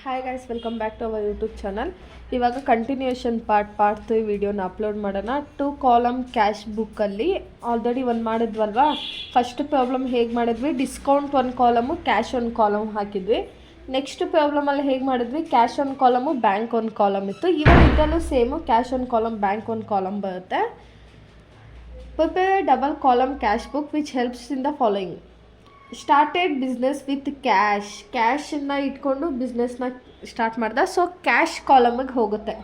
Hi guys, welcome back to our YouTube channel. ಇವಾಗ continuation part ವಿಡಿಯೋನ upload ಮಾಡೋಣ. 2 column cash ಬುಕ್ಕಲ್ಲಿ already ಒಂದು ಮಾಡಿದ್ವಲ್ವಾ. ಫಸ್ಟ್ ಪ್ರಾಬ್ಲಮ್ ಹೇಗೆ ಮಾಡಿದ್ವಿ, ಡಿಸ್ಕೌಂಟ್ 1 ಕಾಲಮು ಕ್ಯಾಶ್ 1 ಕಾಲಮ್ ಹಾಕಿದ್ವಿ. ನೆಕ್ಸ್ಟ್ ಪ್ರಾಬ್ಲಮಲ್ಲಿ ಹೇಗೆ ಮಾಡಿದ್ವಿ, ಕ್ಯಾಶ್ 1 ಕಾಲಮು ಬ್ಯಾಂಕ್ 1 ಕಾಲಮ್ ಇತ್ತು. ಇವಾಗ ಇದರಲ್ಲೂ same cash 1 column bank 1 column ಬರುತ್ತೆ. Prepare double column cash book which helps in the following. Started business with ಕ್ಯಾಶನ್ನು ಇಟ್ಕೊಂಡು ಬಿಸ್ನೆಸ್ನ ಸ್ಟಾರ್ಟ್ ಮಾಡ್ದೆ. ಸೊ ಕ್ಯಾಶ್ ಕಾಲಮಿಗೆ ಹೋಗುತ್ತೆ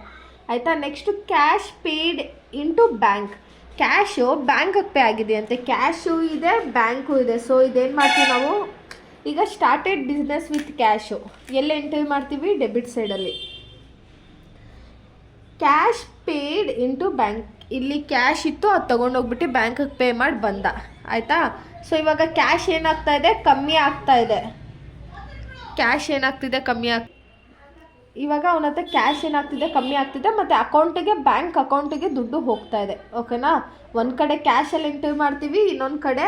ಆಯಿತಾ. Next cash paid into bank. Cash ಬ್ಯಾಂಕಿಗೆ ಪೇ ಆಗಿದೆ ಅಂತೆ, ಕ್ಯಾಶು ಇದೆ ಬ್ಯಾಂಕು ಇದೆ. ಸೊ ಇದೇನು ಮಾಡ್ತೀವಿ ನಾವು ಈಗ, ಸ್ಟಾರ್ಟೆಡ್ ಬಿಸ್ನೆಸ್ ವಿತ್ ಕ್ಯಾಶು ಎಲ್ಲಿ ಎಂಟ್ರಿ ಮಾಡ್ತೀವಿ, ಡೆಬಿಟ್ ಸೈಡಲ್ಲಿ. ಕ್ಯಾಶ್ ಪೇಯ್ಡ್ ಇಂಟು ಬ್ಯಾಂಕ್, ಇಲ್ಲಿ ಕ್ಯಾಶ್ ಇತ್ತು, ಅದು ತೊಗೊಂಡೋಗ್ಬಿಟ್ಟು ಬ್ಯಾಂಕಿಗೆ ಪೇ ಮಾಡಿ ಬಂದ ಆಯಿತಾ. ಸೊ ಇವಾಗ ಕ್ಯಾಶ್ ಏನಾಗ್ತಾ ಇದೆ, ಕಮ್ಮಿ ಆಗ್ತಾ ಇದೆ. ಕ್ಯಾಶ್ ಏನಾಗ್ತಿದೆ, ಕಮ್ಮಿ ಇವಾಗ ಅವನ ಹತ್ರ ಕ್ಯಾಶ್ ಏನಾಗ್ತಿದೆ, ಕಮ್ಮಿ ಆಗ್ತಿದೆ. ಮತ್ತು ಅಕೌಂಟಿಗೆ, ಬ್ಯಾಂಕ್ ಅಕೌಂಟಿಗೆ ದುಡ್ಡು ಹೋಗ್ತಾ ಇದೆ. ಓಕೆನಾ. ಒಂದು ಕಡೆ ಕ್ಯಾಶಲ್ಲಿ ಎಂಟ್ರಿ ಮಾಡ್ತೀವಿ, ಇನ್ನೊಂದು ಕಡೆ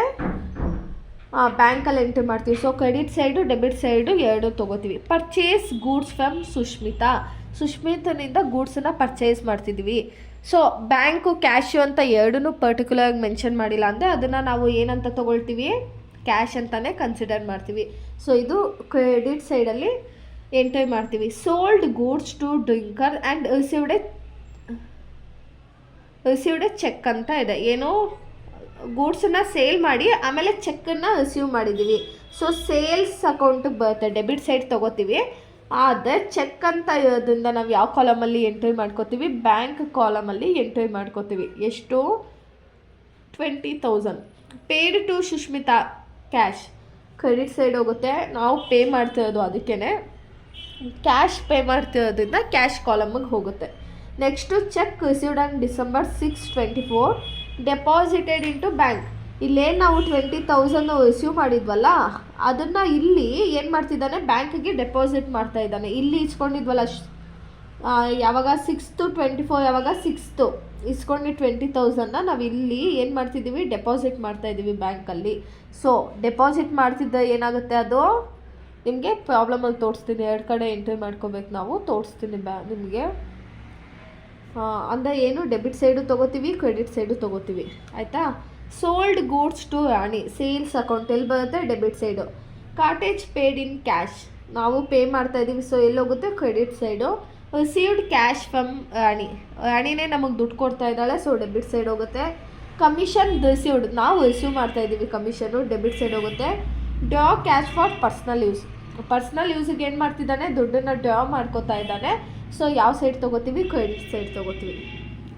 ಬ್ಯಾಂಕಲ್ಲಿ ಎಂಟ್ರಿ ಮಾಡ್ತೀವಿ. So credit side debit side ಎರಡು ತೊಗೋತೀವಿ. ಪರ್ಚೇಸ್ ಗೂಡ್ಸ್ ಫ್ರಮ್ ಸುಷ್ಮಿತನಿಂದ ಗೂಡ್ಸನ್ನು ಪರ್ಚೇಸ್ ಮಾಡ್ತಿದ್ವಿ. ಸೊ ಬ್ಯಾಂಕು ಕ್ಯಾಶು ಅಂತ ಎರಡೂ ಪರ್ಟಿಕ್ಯುಲರಾಗಿ ಮೆನ್ಷನ್ ಮಾಡಿಲ್ಲ ಅಂದರೆ ಅದನ್ನು ನಾವು ಏನಂತ ತೊಗೊಳ್ತೀವಿ, ಕ್ಯಾಶ್ ಅಂತಲೇ ಕನ್ಸಿಡರ್ ಮಾಡ್ತೀವಿ. ಸೊ ಇದು ಕ್ರೆಡಿಟ್ ಸೈಡಲ್ಲಿ ಎಂಟ್ರಿ ಮಾಡ್ತೀವಿ. Sold goods to drinker and received cheque ಅಂತ ಇದೆ. ಏನೋ ಗೂಡ್ಸನ್ನು ಸೇಲ್ ಮಾಡಿ ಆಮೇಲೆ ಚೆಕ್ಕನ್ನು ರಿಸೀವ್ ಮಾಡಿದ್ದೀವಿ. ಸೊ ಸೇಲ್ಸ್ ಅಕೌಂಟಿಗೆ ಬರುತ್ತೆ, ಡೆಬಿಟ್ ಸೈಡ್ ತೊಗೋತೀವಿ. ಆದರೆ ಚೆಕ್ ಅಂತ ಇರೋದ್ರಿಂದ ನಾವು ಯಾವ ಕಾಲಮಲ್ಲಿ ಎಂಟ್ರಿ ಮಾಡ್ಕೋತೀವಿ, ಬ್ಯಾಂಕ್ ಕಾಲಮಲ್ಲಿ ಎಂಟ್ರಿ ಮಾಡ್ಕೋತೀವಿ. ಎಷ್ಟು, 20,000. Paid to Sushmita cash, credit side ಹೋಗುತ್ತೆ. ನಾವು ಪೇ ಮಾಡ್ತಿರೋದು ಅದಕ್ಕೇ ಕ್ಯಾಶ್ ಪೇ ಮಾಡ್ತಿರೋದ್ರಿಂದ ಕ್ಯಾಶ್ ಕಾಲಮಿಗೆ ಹೋಗುತ್ತೆ. Next cheque received on December 6, 2024 deposited into bank. ಇಲ್ಲೇನು ನಾವು 20,000 ರಿಸೀವ್ ಮಾಡಿದ್ವಲ್ಲ, ಅದನ್ನು ಇಲ್ಲಿ ಏನು ಮಾಡ್ತಿದ್ದಾನೆ, ಬ್ಯಾಂಕಿಗೆ ಡೆಪಾಸಿಟ್ ಮಾಡ್ತಾ ಇದ್ದಾನೆ. ಇಲ್ಲಿ ಇಸ್ಕೊಂಡಿದ್ವಲ್ಲ ಯಾವಾಗ 6/24, ಯಾವಾಗ 6th ಇಸ್ಕೊಂಡು 20,000ನ ನಾವು ಇಲ್ಲಿ ಏನು ಮಾಡ್ತಿದ್ದೀವಿ, ಡೆಪಾಸಿಟ್ ಮಾಡ್ತಾಯಿದ್ದೀವಿ ಬ್ಯಾಂಕಲ್ಲಿ. ಸೊ ಡೆಪಾಸಿಟ್ ಮಾಡ್ತಿದ್ದ ಏನಾಗುತ್ತೆ, ಅದು ನಿಮಗೆ ಪ್ರಾಬ್ಲಮಲ್ಲಿ ತೋರಿಸ್ತೀನಿ. 2 ಕಡೆ ಎಂಟ್ರಿ ಮಾಡ್ಕೋಬೇಕು ನಾವು, ತೋರಿಸ್ತೀನಿ ನಿಮಗೆ. ಅಂದರೆ ಏನು, ಡೆಬಿಟ್ ಸೈಡು ತೊಗೋತೀವಿ, ಕ್ರೆಡಿಟ್ ಸೈಡು ತೊಗೋತೀವಿ ಆಯಿತಾ. Sold goods to Rani, sales account ಎಲ್ಲಿ ಬರುತ್ತೆ, debit side. Cottage paid in cash, ನಾವು ಪೇ ಮಾಡ್ತಾಯಿದ್ದೀವಿ. ಸೊ ಎಲ್ಲೋಗುತ್ತೆ, credit side. Received cash from ರಾಣಿನೇ ನಮಗೆ ದುಡ್ಡು ಕೊಡ್ತಾ ಇದ್ದಾಳೆ. ಸೊ ಡೆಬಿಟ್ ಸೈಡ್ ಹೋಗುತ್ತೆ. ಕಮಿಷನ್ ರಿಸೀವ್ಡ್, ನಾವು ರಿಸೀವ್ ಮಾಡ್ತಾಯಿದ್ದೀವಿ ಕಮಿಷನು, ಡೆಬಿಟ್ ಸೈಡ್ ಹೋಗುತ್ತೆ. ಡ್ರಾ ಕ್ಯಾಶ್ ಫಾರ್ ಪರ್ಸ್ನಲ್ ಯೂಸಿಗೆ ಏನು ಮಾಡ್ತಿದ್ದಾನೆ, ದುಡ್ಡನ್ನು ಡ್ರಾ ಮಾಡ್ಕೋತಾ ಇದ್ದಾನೆ. ಸೊ ಯಾವ ಸೈಡ್ ತೊಗೋತೀವಿ, ಕ್ರೆಡಿಟ್ ಸೈಡ್ ತೊಗೋತೀವಿ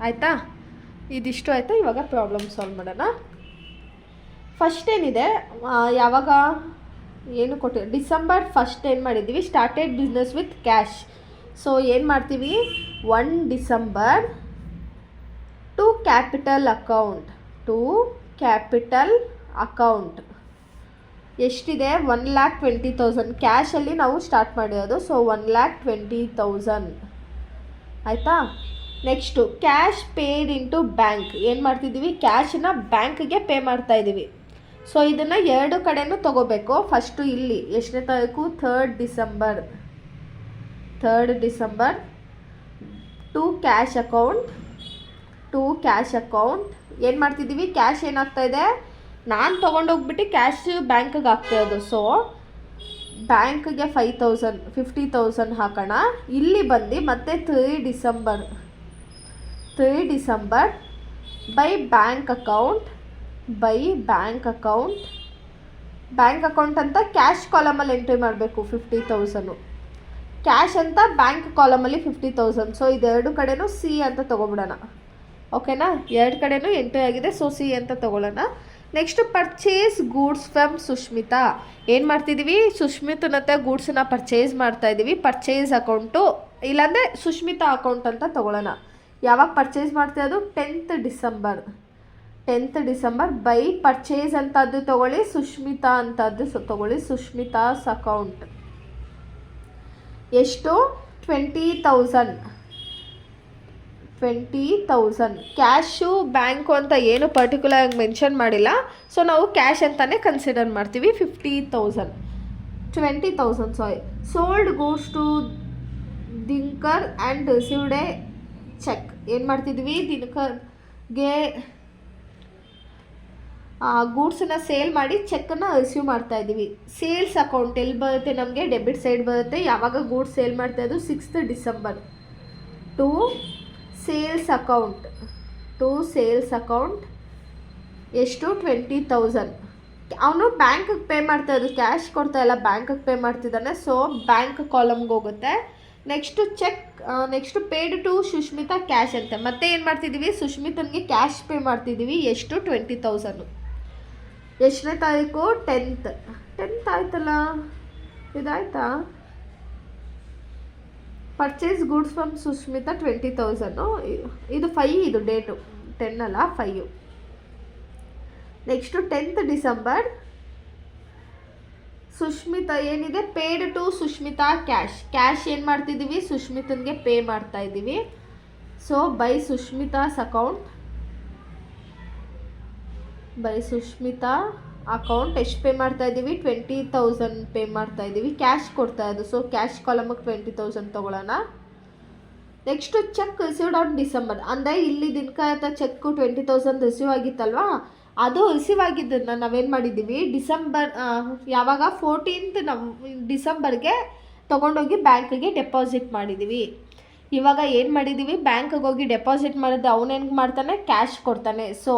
ಆಯಿತಾ. ಇದಿಷ್ಟು ಆಯಿತಾ. ಇವಾಗ ಪ್ರಾಬ್ಲಮ್ ಸಾಲ್ವ್ ಮಾಡೋಣ. ಫಸ್ಟ್ ಏನಿದೆ, ಯಾವಾಗ ಏನು ಕೊಟ್ಟಿವಿ, December 1 ಏನು ಮಾಡಿದ್ದೀವಿ, started business with cash. So ಏನು ಮಾಡ್ತೀವಿ, 1 December ಟು ಕ್ಯಾಪಿಟಲ್ ಅಕೌಂಟ್ ಎಷ್ಟಿದೆ, 1,20,000 ಕ್ಯಾಶಲ್ಲಿ ನಾವು ಸ್ಟಾರ್ಟ್ ಮಾಡಿರೋದು. ಸೊ 1,20,000 ಆಯಿತಾ. Next cash paid into bank, ಏನು ಮಾಡ್ತಿದ್ದೀವಿ, ಕ್ಯಾಶನ್ನ ಬ್ಯಾಂಕ್ಗೆ ಪೇ ಮಾಡ್ತಾಯಿದ್ದೀವಿ. ಸೊ ಇದನ್ನು 2 ಕಡೆನೂ ತೊಗೋಬೇಕು. ಫಸ್ಟು ಇಲ್ಲಿ ಎಷ್ಟನೇ ತಾರೀಕು, 3rd December to cash account ಏನು ಮಾಡ್ತಿದ್ದೀವಿ, ಕ್ಯಾಶ್ ಏನಾಗ್ತಾ ಇದೆ, ನಾನು ತೊಗೊಂಡೋಗ್ಬಿಟ್ಟು ಕ್ಯಾಶ್ ಬ್ಯಾಂಕಿಗೆ ಆಗ್ತಾಯಿರೋದು. ಸೊ ಬ್ಯಾಂಕಿಗೆ 50,000 ಹಾಕೋಣ. ಇಲ್ಲಿ ಬಂದು ಮತ್ತೆ 3 December ಬೈ ಬ್ಯಾಂಕ್ ಅಕೌಂಟ್ ಅಂತ ಕ್ಯಾಶ್ ಕಾಲಮಲ್ಲಿ ಎಂಟ್ರಿ ಮಾಡಬೇಕು. 50,000 ಕ್ಯಾಶ್ ಅಂತ ಬ್ಯಾಂಕ್ ಕಾಲಮಲ್ಲಿ 50,000. ಸೊ ಇದೆರಡು ಕಡೆನೂ ಸಿ ಅಂತ ತೊಗೊಬಿಡೋಣ. ಓಕೆನಾ, 2 ಕಡೆನೂ ಎಂಟ್ರಿ ಆಗಿದೆ. ಸೊ ಸಿ ಅಂತ ತೊಗೊಳ್ಳೋಣ. Next purchase goods from Sushmita, ಏನು ಮಾಡ್ತಿದ್ದೀವಿ, ಸುಷ್ಮಿತನ ಹತ್ರ ಗೂಡ್ಸನ್ನ ಪರ್ಚೇಸ್ ಮಾಡ್ತಾಯಿದ್ದೀವಿ. ಪರ್ಚೇಸ್ ಅಕೌಂಟು ಇಲ್ಲಾಂದರೆ ಸುಷ್ಮಿತಾ ಅಕೌಂಟ್ ಅಂತ ತೊಗೊಳ್ಳೋಣ. ಯಾವಾಗ ಪರ್ಚೇಸ್ ಮಾಡ್ತಿರೋದು, 10th December ಬೈ ಪರ್ಚೇಸ್ ಅಂತದ್ದು ತೊಗೊಳ್ಳಿ, ಸುಷ್ಮಿತಾ ಅಂತದ್ದು ತೊಗೊಳ್ಳಿ, ಸುಷ್ಮಿತಾಸ್ ಅಕೌಂಟ್. ಎಷ್ಟು, 20,000 ಕ್ಯಾಶು ಬ್ಯಾಂಕು ಅಂತ ಏನು ಪರ್ಟಿಕ್ಯುಲರಾಗಿ ಮೆನ್ಷನ್ ಮಾಡಿಲ್ಲ. ಸೊ ನಾವು ಕ್ಯಾಶ್ ಅಂತಲೇ ಕನ್ಸಿಡರ್ ಮಾಡ್ತೀವಿ. 50,000 20,000 sorry. Sold goods to Dinakar and received a cheque. ಏನು ಮಾಡ್ತಿದ್ವಿ, ದಿನಕರ್ಗೆ ಗೂಡ್ಸನ್ನ ಸೇಲ್ ಮಾಡಿ ಚೆಕ್ಕನ್ನು ರಿಸೀವ್ ಮಾಡ್ತಾ ಇದ್ದೀವಿ. ಸೇಲ್ಸ್ ಅಕೌಂಟ್ ಎಲ್ಲಿ ಬರುತ್ತೆ ನಮಗೆ, ಡೆಬಿಟ್ ಸೈಡ್ ಬರುತ್ತೆ. ಯಾವಾಗ ಗೂಡ್ಸ್ ಸೇಲ್ ಮಾಡ್ತಾ ಇದ್ದು 6th December. To sales account ಎಷ್ಟು 20,000. ಅವನು ಬ್ಯಾಂಕಿಗೆ ಪೇ ಮಾಡ್ತಾ ಇದ್ದು, ಕ್ಯಾಶ್ ಕೊಡ್ತಾ ಇಲ್ಲ, ಬ್ಯಾಂಕಿಗೆ ಪೇ ಮಾಡ್ತಿದ್ದಾನೆ. ಸೊ ಬ್ಯಾಂಕ್ ಕಾಲಮ್ಗೆ ಹೋಗುತ್ತೆ. Next paid to Sushmita cash ಅಂತ. ಮತ್ತೆ ಏನು ಮಾಡ್ತಿದ್ದೀವಿ, ಸುಷ್ಮಿತನಿಗೆ ಕ್ಯಾಶ್ ಪೇ ಮಾಡ್ತಿದ್ದೀವಿ. ಎಷ್ಟು 20,000. ಎಷ್ಟನೇ ತಾರೀಕು, 10th ಆಯ್ತಲ್ಲ, ಇದಾಯ್ತಾ. Purchase goods from Sushmita 20,000. ಇದು 5, ಇದು ಡೇಟು 10 ಅಲ್ಲ 5. Next 10th December. ಸುಷ್ಮಿತಾ ಏನಿದೆ, ಪೇಡ್ ಟು ಸುಷ್ಮಿತಾ ಕ್ಯಾಶ್ ಏನು ಮಾಡ್ತಿದ್ದೀವಿ, ಸುಷ್ಮಿತನಿಗೆ ಪೇ ಮಾಡ್ತಾ ಇದ್ದೀವಿ. ಸೊ ಬೈ ಸುಷ್ಮಿತಾ ಅಕೌಂಟ್ ಎಷ್ಟು ಪೇ ಮಾಡ್ತಾ ಇದ್ದೀವಿ, 20,000 ಪೇ ಮಾಡ್ತಾ ಇದ್ದೀವಿ. ಕ್ಯಾಶ್ ಕೊಡ್ತಾ ಇದ್ದು, ಸೊ ಕ್ಯಾಶ್ ಕಾಲಮಿಗೆ 20,000 ತೊಗೊಳ್ಳೋಣ. Next cheque received on December. ಅಂದರೆ ಇಲ್ಲಿ ದಿನಕ ಚೆಕ್ಕು 20,000 ರಿಸೀವ್ ಆಗಿತ್ತಲ್ವಾ, ಅದು ರಿಸೀವ್ ಆಗಿದ್ದನ್ನು ನಾವೇನು ಮಾಡಿದ್ದೀವಿ, ಡಿಸೆಂಬರ್ ಯಾವಾಗ 14th ಡಿಸೆಂಬರ್ಗೆ ತೊಗೊಂಡೋಗಿ ಬ್ಯಾಂಕಿಗೆ ಡೆಪಾಸಿಟ್ ಮಾಡಿದ್ದೀವಿ. ಇವಾಗ ಏನು ಮಾಡಿದ್ದೀವಿ, ಬ್ಯಾಂಕಿಗೆ ಹೋಗಿ ಡೆಪಾಸಿಟ್ ಮಾಡಿದ್ದು ಅವನೇನು ಮಾಡ್ತಾನೆ, ಕ್ಯಾಶ್ ಕೊಡ್ತಾನೆ. ಸೊ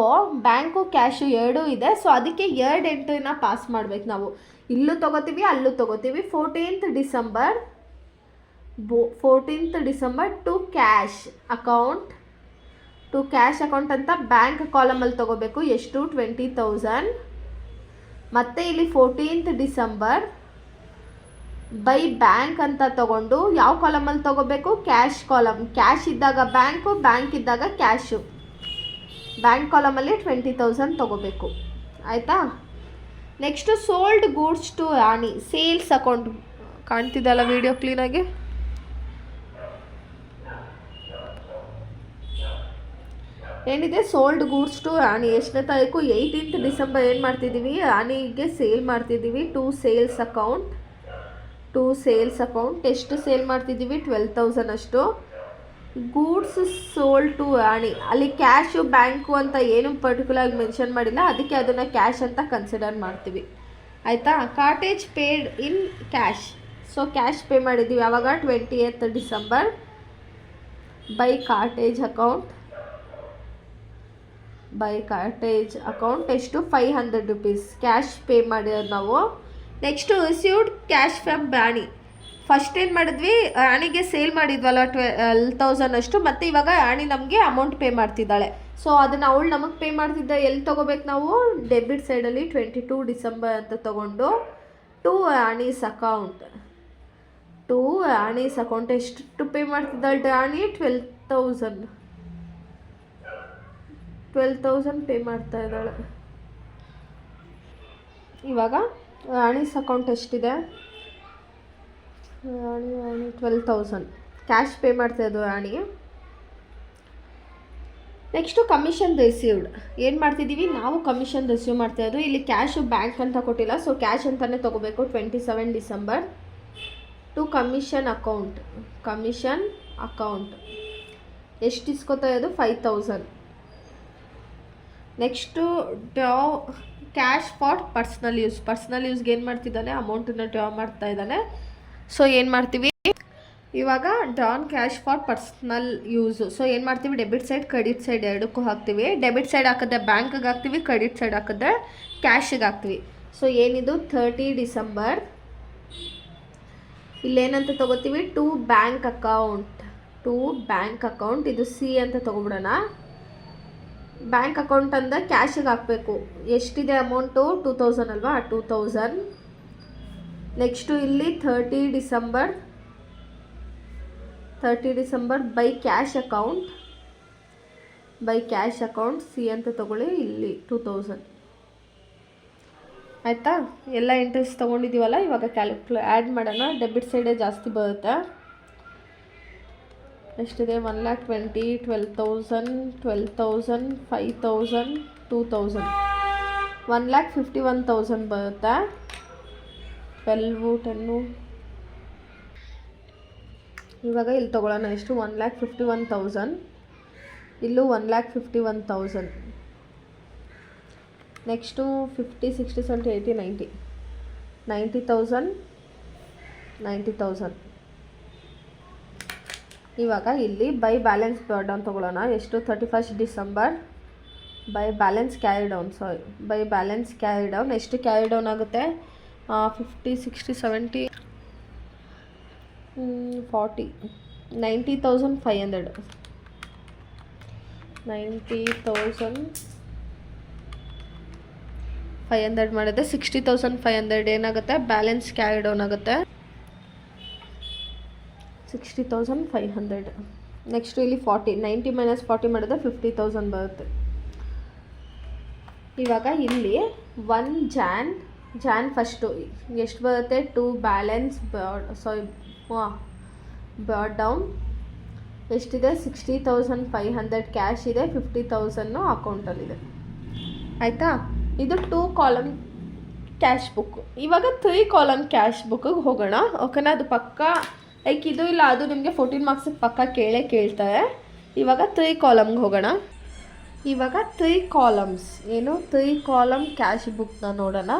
ಬ್ಯಾಂಕು ಕ್ಯಾಶು ಎರಡೂ ಇದೆ. ಸೊ ಅದಕ್ಕೆ 2 ಎಂಟ್ರಿನ ಪಾಸ್ ಮಾಡ್ಬೇಕು ನಾವು. ಇಲ್ಲೂ ತೊಗೋತೀವಿ, ಅಲ್ಲೂ ತೊಗೋತೀವಿ. 14th December to cash account ಅಂತ ಬ್ಯಾಂಕ್ ಕಾಲಮಲ್ಲಿ ತೊಗೋಬೇಕು. ಎಷ್ಟು 20,000. ಮತ್ತು ಇಲ್ಲಿ 14th ಡಿಸೆಂಬರ್ ಬೈ ಬ್ಯಾಂಕ್ ಅಂತ ತೊಗೊಂಡು ಯಾವ ಕಾಲಮಲ್ಲಿ ತೊಗೋಬೇಕು, ಕ್ಯಾಶ್ ಕಾಲಮ್. ಕ್ಯಾಶ್ ಇದ್ದಾಗ ಬ್ಯಾಂಕ್ ಇದ್ದಾಗ ಕ್ಯಾಶು. ಬ್ಯಾಂಕ್ ಕಾಲಮಲ್ಲಿ 20,000 ತೊಗೋಬೇಕು. ಆಯಿತಾ. Next sold goods to Rani sales account. ಕಾಣ್ತಿದ್ದಲ್ಲ ವಿಡಿಯೋ ಕ್ಲೀನಾಗಿ. ಏನಿದೆ, ಸೋಲ್ಡ್ ಗೂಡ್ಸ್ ಟು ರಾಣಿ ಎಷ್ಟನೇ ತಾರೀಕು, 18th ಡಿಸೆಂಬರ್. ಏನು ಮಾಡ್ತಿದ್ದೀವಿ, ರಾಣಿಗೆ ಸೇಲ್ ಮಾಡ್ತಿದ್ದೀವಿ. ಟು ಸೇಲ್ಸ್ ಅಕೌಂಟ್ ಎಷ್ಟು ಸೇಲ್ ಮಾಡ್ತಿದ್ದೀವಿ, 12,000 ಅಷ್ಟು. ಗೂಡ್ಸ್ ಸೋಲ್ಡ್ ಟು ರಾಣಿ. ಅಲ್ಲಿ ಕ್ಯಾಶು ಬ್ಯಾಂಕು ಅಂತ ಏನು ಪರ್ಟಿಕ್ಯುಲರ್ ಮೆನ್ಷನ್ ಮಾಡಿಲ್ಲ, ಅದಕ್ಕೆ ಅದನ್ನು ಕ್ಯಾಶ್ ಅಂತ ಕನ್ಸಿಡರ್ ಮಾಡ್ತೀವಿ. ಆಯಿತಾ. Cottage paid in cash. So cash pay ಮಾಡಿದ್ದೀವಿ ಯಾವಾಗ, 20th December by cottage account ಎಷ್ಟು 500 ರೂಪೀಸ್ ಕ್ಯಾಶ್ ಪೇ ಮಾಡಿರೋದು ನಾವು. Next received cash from Rani. First ಏನು ಮಾಡಿದ್ವಿ, ರಾಣಿಗೆ ಸೇಲ್ ಮಾಡಿದ್ವಲ್ಲ 12,000 ಅಷ್ಟು. ಮತ್ತು ಇವಾಗ ರಾಣಿ ನಮಗೆ ಅಮೌಂಟ್ ಪೇ ಮಾಡ್ತಿದ್ದಾಳೆ. ಸೊ ಅದನ್ನು ಅವಳು ನಮಗೆ ಪೇ ಮಾಡ್ತಿದ್ದ ಎಲ್ಲಿ ತೊಗೋಬೇಕು ನಾವು, ಡೆಬಿಟ್ ಸೈಡಲ್ಲಿ 22 ಡಿಸೆಂಬರ್ ಅಂತ ತೊಗೊಂಡು ಟು ರಾಣೀಸ್ ಅಕೌಂಟ್ ಎಷ್ಟು ಪೇ ಮಾಡ್ತಿದ್ದಾಳೆ ರಾಣಿ, 12,000 ಪೇ ಮಾಡ್ತಾ ಇದ್ದಾಳೆ. ಇವಾಗ ರಾಣೀಸ್ ಅಕೌಂಟ್ ಎಷ್ಟಿದೆ, ರಾಣಿ 12,000 ಕ್ಯಾಶ್ ಪೇ ಮಾಡ್ತಾ ಇದ್ದು ರಾಣಿ. Next commission received. ಏನು ಮಾಡ್ತಿದ್ದೀವಿ ನಾವು, ಕಮಿಷನ್ ರಿಸೀವ್ ಮಾಡ್ತಾ ಇದ್ದು. ಇಲ್ಲಿ ಕ್ಯಾಶು ಬ್ಯಾಂಕ್ ಅಂತ ಕೊಟ್ಟಿಲ್ಲ, ಸೊ ಕ್ಯಾಶ್ ಅಂತಲೇ ತೊಗೋಬೇಕು. 27 ಡಿಸೆಂಬರ್ ಟು ಕಮಿಷನ್ ಅಕೌಂಟ್ ಎಷ್ಟು ಇಸ್ಕೊತಾ ಇದ್ದು, 5,000. Next draw cash for personal ಯೂಸ್ಗೆ ಏನು ಮಾಡ್ತಿದ್ದಾನೆ, ಅಮೌಂಟನ್ನು ಡ್ರಾ ಮಾಡ್ತಾ ಇದ್ದಾನೆ. ಸೊ ಏನು ಮಾಡ್ತೀವಿ ಇವಾಗ, drawn cash for personal use. So ಏನು ಮಾಡ್ತೀವಿ, ಡೆಬಿಟ್ ಸೈಡ್ ಕ್ರೆಡಿಟ್ ಸೈಡ್ ಎರಡಕ್ಕೂ ಹಾಕ್ತೀವಿ. ಡೆಬಿಟ್ ಸೈಡ್ ಹಾಕಿದ್ರೆ ಬ್ಯಾಂಕಿಗೆ ಹಾಕ್ತೀವಿ, ಕ್ರೆಡಿಟ್ ಸೈಡ್ ಹಾಕಿದ್ರೆ ಕ್ಯಾಶಿಗೆ ಹಾಕ್ತೀವಿ. ಸೊ ಏನಿದು 30 ಡಿಸೆಂಬರ್. ಇಲ್ಲೇನಂತ ತೊಗೋತೀವಿ, ಟು ಬ್ಯಾಂಕ್ ಅಕೌಂಟ್. ಇದು ಸಿ ಅಂತ ತೊಗೊಬಿಡೋಣ. ಬ್ಯಾಂಕ್ ಅಕೌಂಟ್ ಅಂದರೆ ಕ್ಯಾಶಿಗೆ ಹಾಕಬೇಕು. ಎಷ್ಟಿದೆ ಅಮೌಂಟು, 2,000 ಅಲ್ವಾ, 2,000. ನೆಕ್ಸ್ಟು ಇಲ್ಲಿ 30 December by cash account C ಅಂತ ತೊಗೊಳ್ಳಿ. ಇಲ್ಲಿ 2,000. ಆಯಿತಾ. ಎಲ್ಲ ಎಂಟ್ರೀಸ್ ತೊಗೊಂಡಿದ್ದೀವಲ್ಲ, ಇವಾಗ ಆ್ಯಡ್ ಮಾಡೋಣ. ಡೆಬಿಟ್ ಸೈಡೇ ಜಾಸ್ತಿ ಬರುತ್ತೆ. ಎಷ್ಟಿದೆ, 1,20,000 12,000 5,000 2,000 1,51,000 ಬರುತ್ತೆ. 12 10. ಇವಾಗ ಇಲ್ಲಿ ತೊಗೊಳ್ಳೋಣ. ಎಷ್ಟು? 1,51,000. ಇಲ್ಲೂ 1,51,000. ನೆಕ್ಸ್ಟು 50 60 70 80 90 90,000 90,000. ಇವಾಗ ಇಲ್ಲಿ ಬೈ ಬ್ಯಾಲೆನ್ಸ್ ಡೌನ್ ತೊಗೊಳ್ಳೋಣ. ಎಷ್ಟು? 31st December. By balance carry down, by balance carry down. ಎಷ್ಟು ಕ್ಯಾರಿ ಡೌನ್ ಆಗುತ್ತೆ? 50 60 70 40 90,500. 90,500 ಮಾಡಿದ್ರೆ 60,500 ಏನಾಗುತ್ತೆ? ಬ್ಯಾಲೆನ್ಸ್ ಕ್ಯಾರಿ ಡೌನ್ ಆಗುತ್ತೆ 60,500. ನೆಕ್ಸ್ಟು ಇಲ್ಲಿ 40 90 - 40 ಮಾಡಿದ್ರೆ 50,000 ಬರುತ್ತೆ. ಇವಾಗ ಇಲ್ಲಿ 1 Jan ಫಸ್ಟು ಎಷ್ಟು ಬರುತ್ತೆ? 2 ಬ್ಯಾಲೆನ್ಸ್ ಬರ್ಡ್ ಡೌನ್ ಎಷ್ಟಿದೆ? 60,500 ಕ್ಯಾಶ್ ಇದೆ, 50,000 ಅಕೌಂಟಲ್ಲಿದೆ. ಆಯಿತಾ? ಇದು 2 ಕಾಲಮ್ ಕ್ಯಾಶ್ ಬುಕ್. ಇವಾಗ 3 ಕಾಲಮ್ ಕ್ಯಾಶ್ ಬುಕ್ಕಿಗೆ ಹೋಗೋಣ. ಓಕೆನಾ? ಅದು ಪಕ್ಕ ಲೈಕ್ ಇದು ಇಲ್ಲ ಅದು ನಿಮಗೆ 14 ಮಾರ್ಕ್ಸಿಗೆ ಪಕ್ಕ ಕೇಳ್ತಾರೆ. ಇವಾಗ 3 ಕಾಲಮ್ಗೆ ಹೋಗೋಣ. ಇವಾಗ 3 ಕಾಲಮ್ಸ್ ಏನು? 3 ಕಾಲಮ್ ಕ್ಯಾಶ್ ಬುಕ್ನ ನೋಡೋಣ.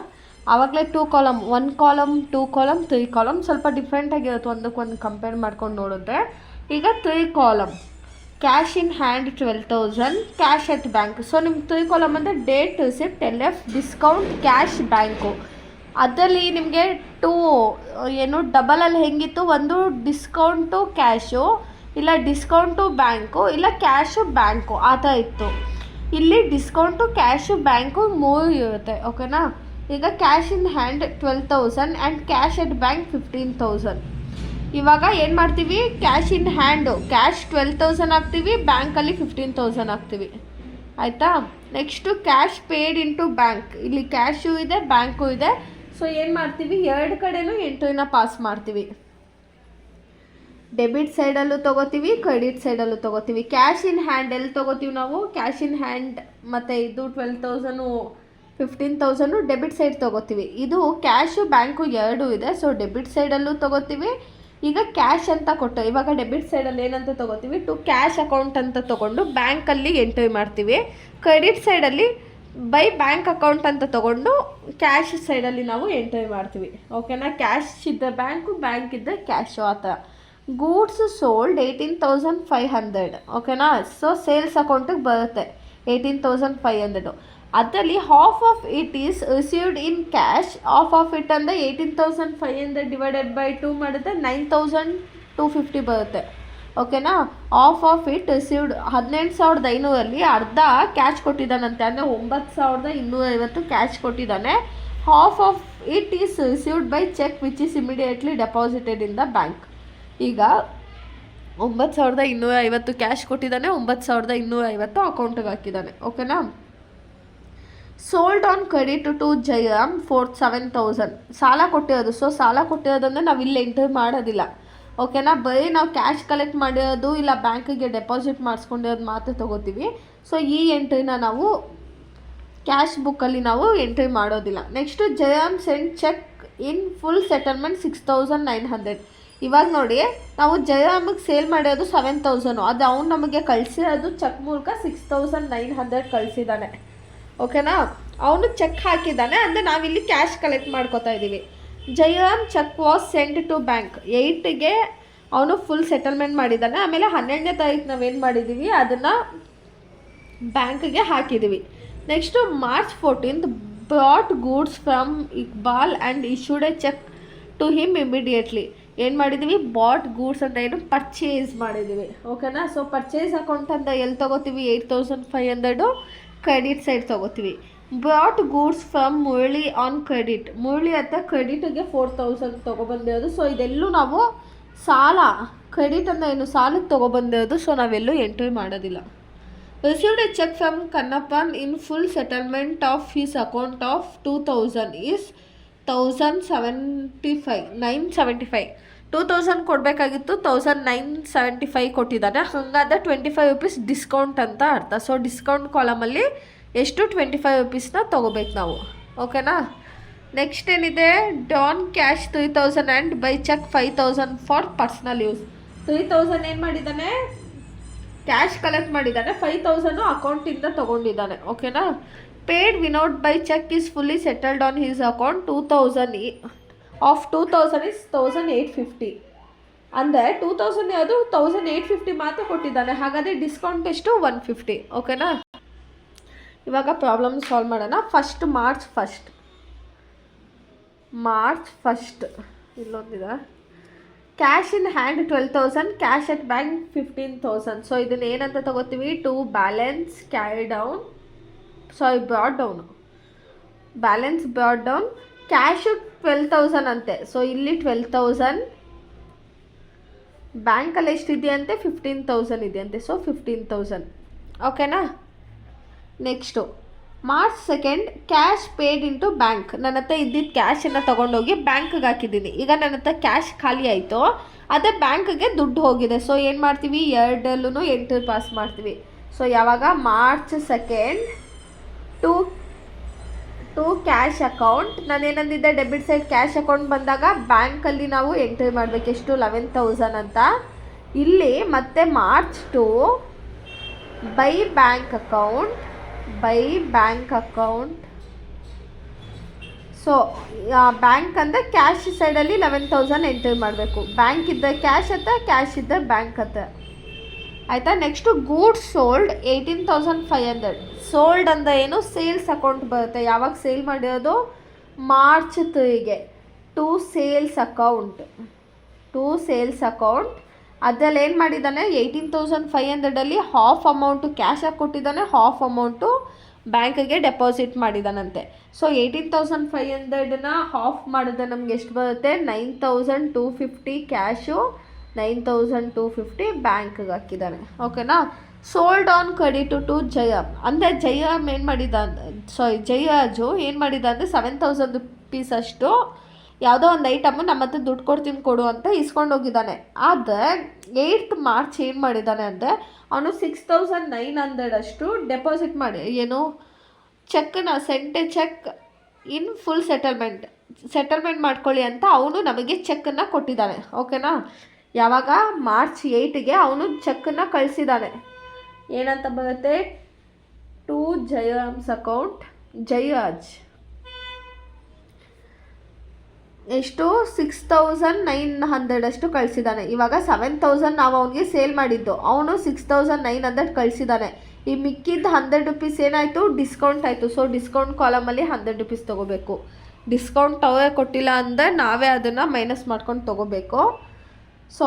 ಆವಾಗಲೇ 2 ಕಾಲಮ್ 1 ಕಾಲಮ್ 2 ಕಾಲಮ್ 3 ಕಾಲಮ್ ಸ್ವಲ್ಪ ಡಿಫ್ರೆಂಟಾಗಿರುತ್ತೆ ಒಂದಕ್ಕೊಂದು ಕಂಪೇರ್ ಮಾಡ್ಕೊಂಡು ನೋಡಿದ್ರೆ. ಈಗ 3 column cash in hand 12,000, cash at bank. So ನಿಮ್ಗೆ 3 ಕಾಲಮ್ ಅಂದರೆ date, receipt, LF, discount, cash, bank. ಅದರಲ್ಲಿ ನಿಮಗೆ 2 ಏನು ಡಬಲಲ್ಲಿ ಹೆಂಗಿತ್ತು? ಒಂದು ಡಿಸ್ಕೌಂಟು ಕ್ಯಾಶು, ಇಲ್ಲ ಡಿಸ್ಕೌಂಟು ಬ್ಯಾಂಕು, ಇಲ್ಲ ಕ್ಯಾಶು ಬ್ಯಾಂಕು ಆ ಥರ ಇತ್ತು. ಇಲ್ಲಿ ಡಿಸ್ಕೌಂಟು ಕ್ಯಾಶು ಬ್ಯಾಂಕು 3 ಇರುತ್ತೆ. ಓಕೆನಾ? ಈಗ cash in hand 12,000 and cash at bank 15,000. ಇವಾಗ ಏನು ಮಾಡ್ತೀವಿ? ಕ್ಯಾಶ್ ಇನ್ ಹ್ಯಾಂಡು ಕ್ಯಾಶ್ 12,000 ಹಾಕ್ತೀವಿ, ಬ್ಯಾಂಕಲ್ಲಿ 15,000 ಹಾಕ್ತೀವಿ. ಆಯಿತಾ? Next cash paid into bank. ಇಲ್ಲಿ ಕ್ಯಾಶು ಇದೆ, ಬ್ಯಾಂಕು ಇದೆ. ಸೊ ಏನು ಮಾಡ್ತೀವಿ? 2 ಕಡೆನೂ ಎಂಟ್ರಿನ ಪಾಸ್ ಮಾಡ್ತೀವಿ. ಡೆಬಿಟ್ ಸೈಡಲ್ಲೂ ತೊಗೋತೀವಿ, ಕ್ರೆಡಿಟ್ ಸೈಡಲ್ಲೂ ತೊಗೋತೀವಿ. ಕ್ಯಾಶ್ ಇನ್ ಹ್ಯಾಂಡ್ ಎಲ್ಲಿ ತೊಗೋತೀವಿ ನಾವು? ಕ್ಯಾಶ್ ಇನ್ ಹ್ಯಾಂಡ್ ಮತ್ತು ಇದು 12,000 15,000 ಡೆಬಿಟ್ ಸೈಡ್ ತೊಗೋತೀವಿ. ಇದು ಕ್ಯಾಶು ಬ್ಯಾಂಕು 2 ಇದೆ. ಸೊ ಡೆಬಿಟ್ ಸೈಡಲ್ಲೂ ತೊಗೋತೀವಿ. ಈಗ ಕ್ಯಾಶ್ ಅಂತ ಕೊಟ್ಟು ಇವಾಗ ಡೆಬಿಟ್ ಸೈಡಲ್ಲಿ ಏನಂತ ತೊಗೋತೀವಿ? ಟು ಕ್ಯಾಶ್ ಅಕೌಂಟ್ ಅಂತ ತೊಗೊಂಡು ಬ್ಯಾಂಕಲ್ಲಿ ಎಂಟ್ರಿ ಮಾಡ್ತೀವಿ. ಕ್ರೆಡಿಟ್ ಸೈಡಲ್ಲಿ ಬೈ ಬ್ಯಾಂಕ್ ಅಕೌಂಟ್ ಅಂತ ತೊಗೊಂಡು ಕ್ಯಾಶ್ ಸೈಡಲ್ಲಿ ನಾವು ಎಂಟ್ರಿ ಮಾಡ್ತೀವಿ. ಓಕೆನಾ? ಕ್ಯಾಶ್ ಇದ್ದರೆ ಬ್ಯಾಂಕು, ಬ್ಯಾಂಕ್ ಇದ್ದರೆ ಕ್ಯಾಶು ಆ ಥರ. Goods sold 18,500. ಓಕೆನಾ? ಸೊ ಸೇಲ್ಸ್ ಅಕೌಂಟಿಗೆ ಬರುತ್ತೆ 18,500. ಅದರಲ್ಲಿ half of it is received in cash. Half of it ಅಂದರೆ 18,500 ಡಿವೈಡೆಡ್ ಬೈ 2 ಮಾಡಿದ್ರೆ 9,250 ಬರುತ್ತೆ. ಓಕೆನಾ? ಆಫ್ ಆಫ್ ಇಟ್ ರಿಸೀವ್ಡ್ 18,500 ಅರ್ಧ ಕ್ಯಾಶ್ ಕೊಟ್ಟಿದ್ದಾನಂತೆ, ಅಂದರೆ 9,250 ಕ್ಯಾಶ್ ಕೊಟ್ಟಿದ್ದಾನೆ. Half of it is received by cheque which is immediately deposited in the bank. ಈಗ 9,250 cash ಕೊಟ್ಟಿದ್ದಾನೆ, 9,250 ಅಕೌಂಟಿಗೆ ಹಾಕಿದ್ದಾನೆ. ಓಕೆನಾ? Sold on credit to Jayaram 7,000 ಸಾಲ ಕೊಟ್ಟಿರೋದು. ಸೊ ಸಾಲ ಕೊಟ್ಟಿರೋದಂದರೆ ನಾವು ಇಲ್ಲಿ ಎಂಟ್ರಿ ಮಾಡೋದಿಲ್ಲ. ಓಕೆನಾ? ಬರೀ ನಾವು ಕ್ಯಾಶ್ ಕಲೆಕ್ಟ್ ಮಾಡಿರೋದು ಇಲ್ಲ ಬ್ಯಾಂಕಿಗೆ ಡೆಪಾಸಿಟ್ ಮಾಡಿಸ್ಕೊಂಡಿರೋದು ಮಾತ್ರ ತೊಗೋತೀವಿ. ಸೊ ಈ ಎಂಟ್ರಿನ ನಾವು ಕ್ಯಾಶ್ ಬುಕ್ಕಲ್ಲಿ ನಾವು ಎಂಟ್ರಿ ಮಾಡೋದಿಲ್ಲ. Next Jayaram send cheque in full settlement 6,900. ಇವಾಗ ನೋಡಿ, ನಾವು ಜಯರಾಮಿಗೆ ಸೇಲ್ ಮಾಡಿರೋದು 7,000, ಅದು ಅವ್ನು ನಮಗೆ ಕಳಿಸಿರೋದು ಚೆಕ್ ಮೂಲಕ 6,900 ಕಳಿಸಿದ್ದಾನೆ. ಓಕೆನಾ? ಅವನು ಚೆಕ್ ಹಾಕಿದ್ದಾನೆ, ಅಂದರೆ ನಾವಿಲ್ಲಿ ಕ್ಯಾಶ್ ಕಲೆಕ್ಟ್ ಮಾಡ್ಕೋತಾ ಇದ್ದೀವಿ. Jayaram cheque was send to bank 8ಗೆ ಅವನು ಫುಲ್ ಸೆಟಲ್ಮೆಂಟ್ ಮಾಡಿದ್ದಾನೆ. ಆಮೇಲೆ 12ನೇ ತಾರೀಕು ನಾವೇನು ಮಾಡಿದ್ದೀವಿ? ಅದನ್ನು ಬ್ಯಾಂಕ್ಗೆ ಹಾಕಿದ್ದೀವಿ. Next March 14th brought goods from Iqbal and issued a cheque to him immediately. ಏನು ಮಾಡಿದ್ದೀವಿ? ಬಾಟ್ ಗೂಡ್ಸ್ ಅಂತ ಏನು ಪರ್ಚೇಸ್ ಮಾಡಿದ್ದೀವಿ. ಓಕೆನಾ? ಸೊ ಪರ್ಚೇಸ್ ಅಕೌಂಟ್ ಅಂತ ಎಲ್ಲಿ ತೊಗೋತೀವಿ? 8,500 ಕ್ರೆಡಿಟ್ ಸೈಡ್ ತೊಗೋತೀವಿ. Brought goods from Murali on credit. Murali ಅಂತ ಕ್ರೆಡಿಟಿಗೆ 4,000 ತೊಗೊಬಂದಿರೋದು. ಸೊ ಇದೆಲ್ಲೂ ನಾವು ಸಾಲ, ಕ್ರೆಡಿಟ್ ಅಂತ ಏನು ಸಾಲಕ್ಕೆ ತೊಗೊಬಂದಿರೋದು. ಸೊ ನಾವೆಲ್ಲೂ ಎಂಟ್ರಿ ಮಾಡೋದಿಲ್ಲ. Received a cheque from Kannappan in full settlement of his account of 2,000 is 975 2,000 ಕೊಡಬೇಕಾಗಿತ್ತು, 1,975 ಕೊಟ್ಟಿದ್ದಾನೆ. ಹಾಗಾದರೆ 25 ರೂಪೀಸ್ ಡಿಸ್ಕೌಂಟ್ ಅಂತ ಅರ್ಥ. ಸೊ ಡಿಸ್ಕೌಂಟ್ ಕಾಲಮಲ್ಲಿ ಎಷ್ಟು? 25 ರೂಪೀಸ್ನ ತೊಗೋಬೇಕು ನಾವು. ಓಕೆನಾ? ನೆಕ್ಸ್ಟ್ ಏನಿದೆ, drawn cash 3000 and by cheque 5000 for personal use. 3000 ಏನು ಮಾಡಿದ್ದಾನೆ, ಕ್ಯಾಶ್ ಕಲೆಕ್ಟ್ ಮಾಡಿದ್ದಾನೆ, 5000 ಅಕೌಂಟಿಂದ ತೊಗೊಂಡಿದ್ದಾನೆ. ಓಕೆನಾ. Paid without by cheque is fully settled on his account. 2000 of 2000 is 1850. ಅಂದರೆ 2000 ಅದು 1850 ಮಾತ್ರ ಕೊಟ್ಟಿದ್ದಾನೆ. ಹಾಗಾದರೆ ಡಿಸ್ಕೌಂಟ್ ಎಷ್ಟು, 150. ಓಕೆನಾ. ಇವಾಗ ಪ್ರಾಬ್ಲಮ್ ಸಾಲ್ವ್ ಮಾಡೋಣ. ಮಾರ್ಚ್ ಫಸ್ಟ್ ಇಲ್ಲೊಂದಿದೆ. Cash in hand 12,000, cash at bank 15,000. So ಇದನ್ನು ಏನಂತ ತಗೋತೀವಿ, to balance brought down. Cash 12,000 ಅಂತೆ. ಸೊ ಇಲ್ಲಿ 12,000, ಬ್ಯಾಂಕಲ್ಲಿ ಎಷ್ಟಿದೆಯಂತೆ, 15,000 ಇದೆಯಂತೆ. ಸೊ 15,000. ಓಕೆನಾ. Next March 2, cash paid into bank. ನನ್ನ ಹತ್ರ ಇದ್ದಿದ್ದು ಕ್ಯಾಶನ್ನು ತೊಗೊಂಡೋಗಿ ಬ್ಯಾಂಕ್ಗೆ ಹಾಕಿದ್ದೀನಿ. ಈಗ ನನ್ನ ಹತ್ರ ಕ್ಯಾಶ್ ಖಾಲಿ ಆಯಿತು, ಅದೇ ಬ್ಯಾಂಕ್ಗೆ ದುಡ್ಡು ಹೋಗಿದೆ. ಸೊ ಏನು ಮಾಡ್ತೀವಿ, ಎರಡಲ್ಲೂ ಎಂಟ್ರಿ ಪಾಸ್ ಮಾಡ್ತೀವಿ. ಸೊ ಯಾವಾಗ, ಮಾರ್ಚ್ 2 ಟು ಕ್ಯಾಶ್ ಅಕೌಂಟ್. ನಾನೇನಂದಿದ್ದೆ, ಡೆಬಿಟ್ ಸೈಡ್ ಕ್ಯಾಶ್ ಅಕೌಂಟ್ ಬಂದಾಗ ಬ್ಯಾಂಕಲ್ಲಿ ನಾವು ಎಂಟ್ರಿ ಮಾಡಬೇಕು, ಎಷ್ಟು, 11,000 ಅಂತ. ಇಲ್ಲಿ ಮತ್ತೆ March 2 by bank account. So bank ಅಂದರೆ ಕ್ಯಾಶ್ ಸೈಡಲ್ಲಿ 11,000 ಎಂಟ್ರಿ ಮಾಡಬೇಕು. ಬ್ಯಾಂಕ್ ಇದ್ದ ಕ್ಯಾಶ್ ಹತ್ರ, ಕ್ಯಾಶ್ ಇದ್ದ ಬ್ಯಾಂಕ್ ಹತ್ರ. ಆಯಿತಾ. Next goods sold 18,500. ಸೋಲ್ಡ್ ಅಂದರೆ ಏನು, ಸೇಲ್ಸ್ ಅಕೌಂಟ್ ಬರುತ್ತೆ. ಯಾವಾಗ ಸೇಲ್ ಮಾಡಿರೋದು, ಮಾರ್ಚ್ 3ಗೆ. To sales account. ಅದರಲ್ಲಿ ಏನು ಮಾಡಿದ್ದಾನೆ, 18,500ಅಲ್ಲಿ ಹಾಫ್ ಅಮೌಂಟು ಕ್ಯಾಶಾಗಿ ಕೊಟ್ಟಿದ್ದಾನೆ, ಹಾಫ್ ಅಮೌಂಟು ಬ್ಯಾಂಕಿಗೆ ಡೆಪಾಸಿಟ್ ಮಾಡಿದ್ದಾನಂತೆ. ಸೊ 18,500ನ ಹಾಫ್ ಮಾಡಿದ್ರೆ ನಮ್ಗೆ ಎಷ್ಟು ಬರುತ್ತೆ, 9,250 ಕ್ಯಾಶು, 9,250 ಬ್ಯಾಂಕ್ಗೆ ಹಾಕಿದ್ದಾನೆ. ಓಕೆನಾ. Sold on credit to Jayam. ಅಂದರೆ ಜಯಮ್ ಏನು ಮಾಡಿದ, ಜಯರಾಜು ಏನು ಮಾಡಿದ ಅಂದರೆ 7,000 ರುಪೀಸ್ ಅಷ್ಟು ಯಾವುದೋ ಒಂದು ಐಟಮು ನಮ್ಮ ಹತ್ರ ದುಡ್ಡು ಕೊಡ್ತೀನಿ ಕೊಡು ಅಂತ ಇಸ್ಕೊಂಡು ಹೋಗಿದ್ದಾನೆ. ಆದರೆ 8th ಮಾರ್ಚ್ ಏನು ಮಾಡಿದ್ದಾನೆ ಅಂದರೆ, ಅವನು 6,900 ಅಷ್ಟು ಡೆಪಾಸಿಟ್ ಮಾಡಿ, ಏನು, sent cheque in full settlement ಮಾಡ್ಕೊಳ್ಳಿ ಅಂತ ಅವನು ನಮಗೆ ಚೆಕ್ಕನ್ನು ಕೊಟ್ಟಿದ್ದಾನೆ. ಓಕೆನಾ. ಯಾವಾಗ, ಮಾರ್ಚ್ 8ಗೆ ಅವನು ಚೆಕ್ಕನ್ನು ಕಳಿಸಿದ್ದಾನೆ. ಏನಂತ ಬರುತ್ತೆ, ಟು ಜಯಮ್ಸ್ ಅಕೌಂಟ್, ಜಯರಾಜ್ ಎಷ್ಟು, 6,900 ಅಷ್ಟು ಕಳಿಸಿದ್ದಾನೆ. ಇವಾಗ 7,000 ನಾವು ಅವನಿಗೆ ಸೇಲ್ ಮಾಡಿದ್ದು, ಅವನು 6,900 ಕಳಿಸಿದ್ದಾನೆ. ಈ ಮಿಕ್ಕಿದ್ದು 100 ರುಪೀಸ್ ಏನಾಯಿತು, ಡಿಸ್ಕೌಂಟ್ ಆಯಿತು. ಸೊ ಡಿಸ್ಕೌಂಟ್ ಕಾಲಮಲ್ಲಿ 100 ರುಪೀಸ್ ತೊಗೋಬೇಕು. ಡಿಸ್ಕೌಂಟ್ ಅವೇ ಕೊಟ್ಟಿಲ್ಲ ಅಂದರೆ ನಾವೇ ಅದನ್ನು ಮೈನಸ್ ಮಾಡ್ಕೊಂಡು ತೊಗೋಬೇಕು. ಸೊ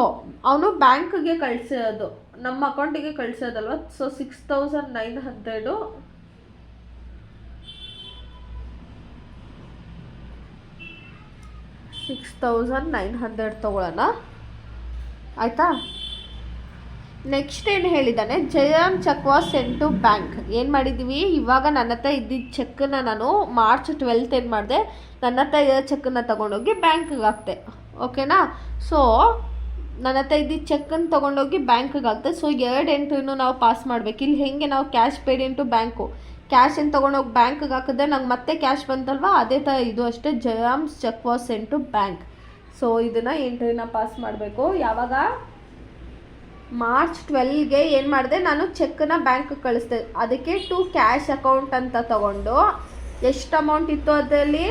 ಅವನು ಬ್ಯಾಂಕ್ಗೆ ಕಳಿಸೋದು, ನಮ್ಮ ಅಕೌಂಟಿಗೆ ಕಳಿಸೋದಲ್ವ. ಸೊ 6,900 ತೊಗೊಳ್ಳೋಣ. ಆಯಿತಾ. ನೆಕ್ಸ್ಟ್ ಏನು ಹೇಳಿದ್ದಾನೆ, Jayaram cheque was sent to bank. ಏನು ಮಾಡಿದ್ದೀವಿ, ಇವಾಗ ನನ್ನ ಹತ್ರ ಇದ್ದಿದ್ದ ಚೆಕ್ಕನ್ನು ನಾನು ಮಾರ್ಚ್ 12 ಏನು ಮಾಡಿದೆ, ನನ್ನ ಹತ್ರ ಇರೋ ಚೆಕ್ಕನ್ನು ತೊಗೊಂಡೋಗಿ ಬ್ಯಾಂಕ್ಗೆ ಹಾಕ್ತೆ. ಓಕೆನಾ. ಸೊ ನನ್ನ ಹತ್ರ ಇದ್ದಿದ್ದು ಚೆಕ್ಕನ್ನು ತೊಗೊಂಡೋಗಿ ಬ್ಯಾಂಕ್ಗೆ ಹಾಕ್ತೆ. ಸೊ 2 ಎಂಟ್ರಿನೂ ನಾವು ಪಾಸ್ ಮಾಡಬೇಕು. ಇಲ್ಲಿ ಹೇಗೆ, ನಾವು ಕ್ಯಾಶ್ ಪೇಡ್ ಇಂಟು ಬ್ಯಾಂಕು, ಕ್ಯಾಶನ್ನು ತೊಗೊಂಡೋಗಿ ಬ್ಯಾಂಕ್ಗೆ ಹಾಕಿದ್ರೆ ನಂಗೆ ಮತ್ತೆ ಕ್ಯಾಶ್ ಬಂತಲ್ವಾ, ಅದೇ ಥರ ಇದು ಅಷ್ಟೇ. Jayaram's cheque was sent to bank. So ಇದನ್ನು ಎಂಟ್ರಿನ ಪಾಸ್ ಮಾಡಬೇಕು. ಯಾವಾಗ, ಮಾರ್ಚ್ 12ಗೆ ಏನು ಮಾಡಿದೆ, ನಾನು ಚೆಕ್ಕನ್ನು ಬ್ಯಾಂಕ್ಗೆ ಕಳಿಸ್ದೆ. ಅದಕ್ಕೆ ಟು ಕ್ಯಾಶ್ ಅಕೌಂಟ್ ಅಂತ ತೊಗೊಂಡು ಎಷ್ಟು ಅಮೌಂಟ್ ಇತ್ತು ಅದರಲ್ಲಿ,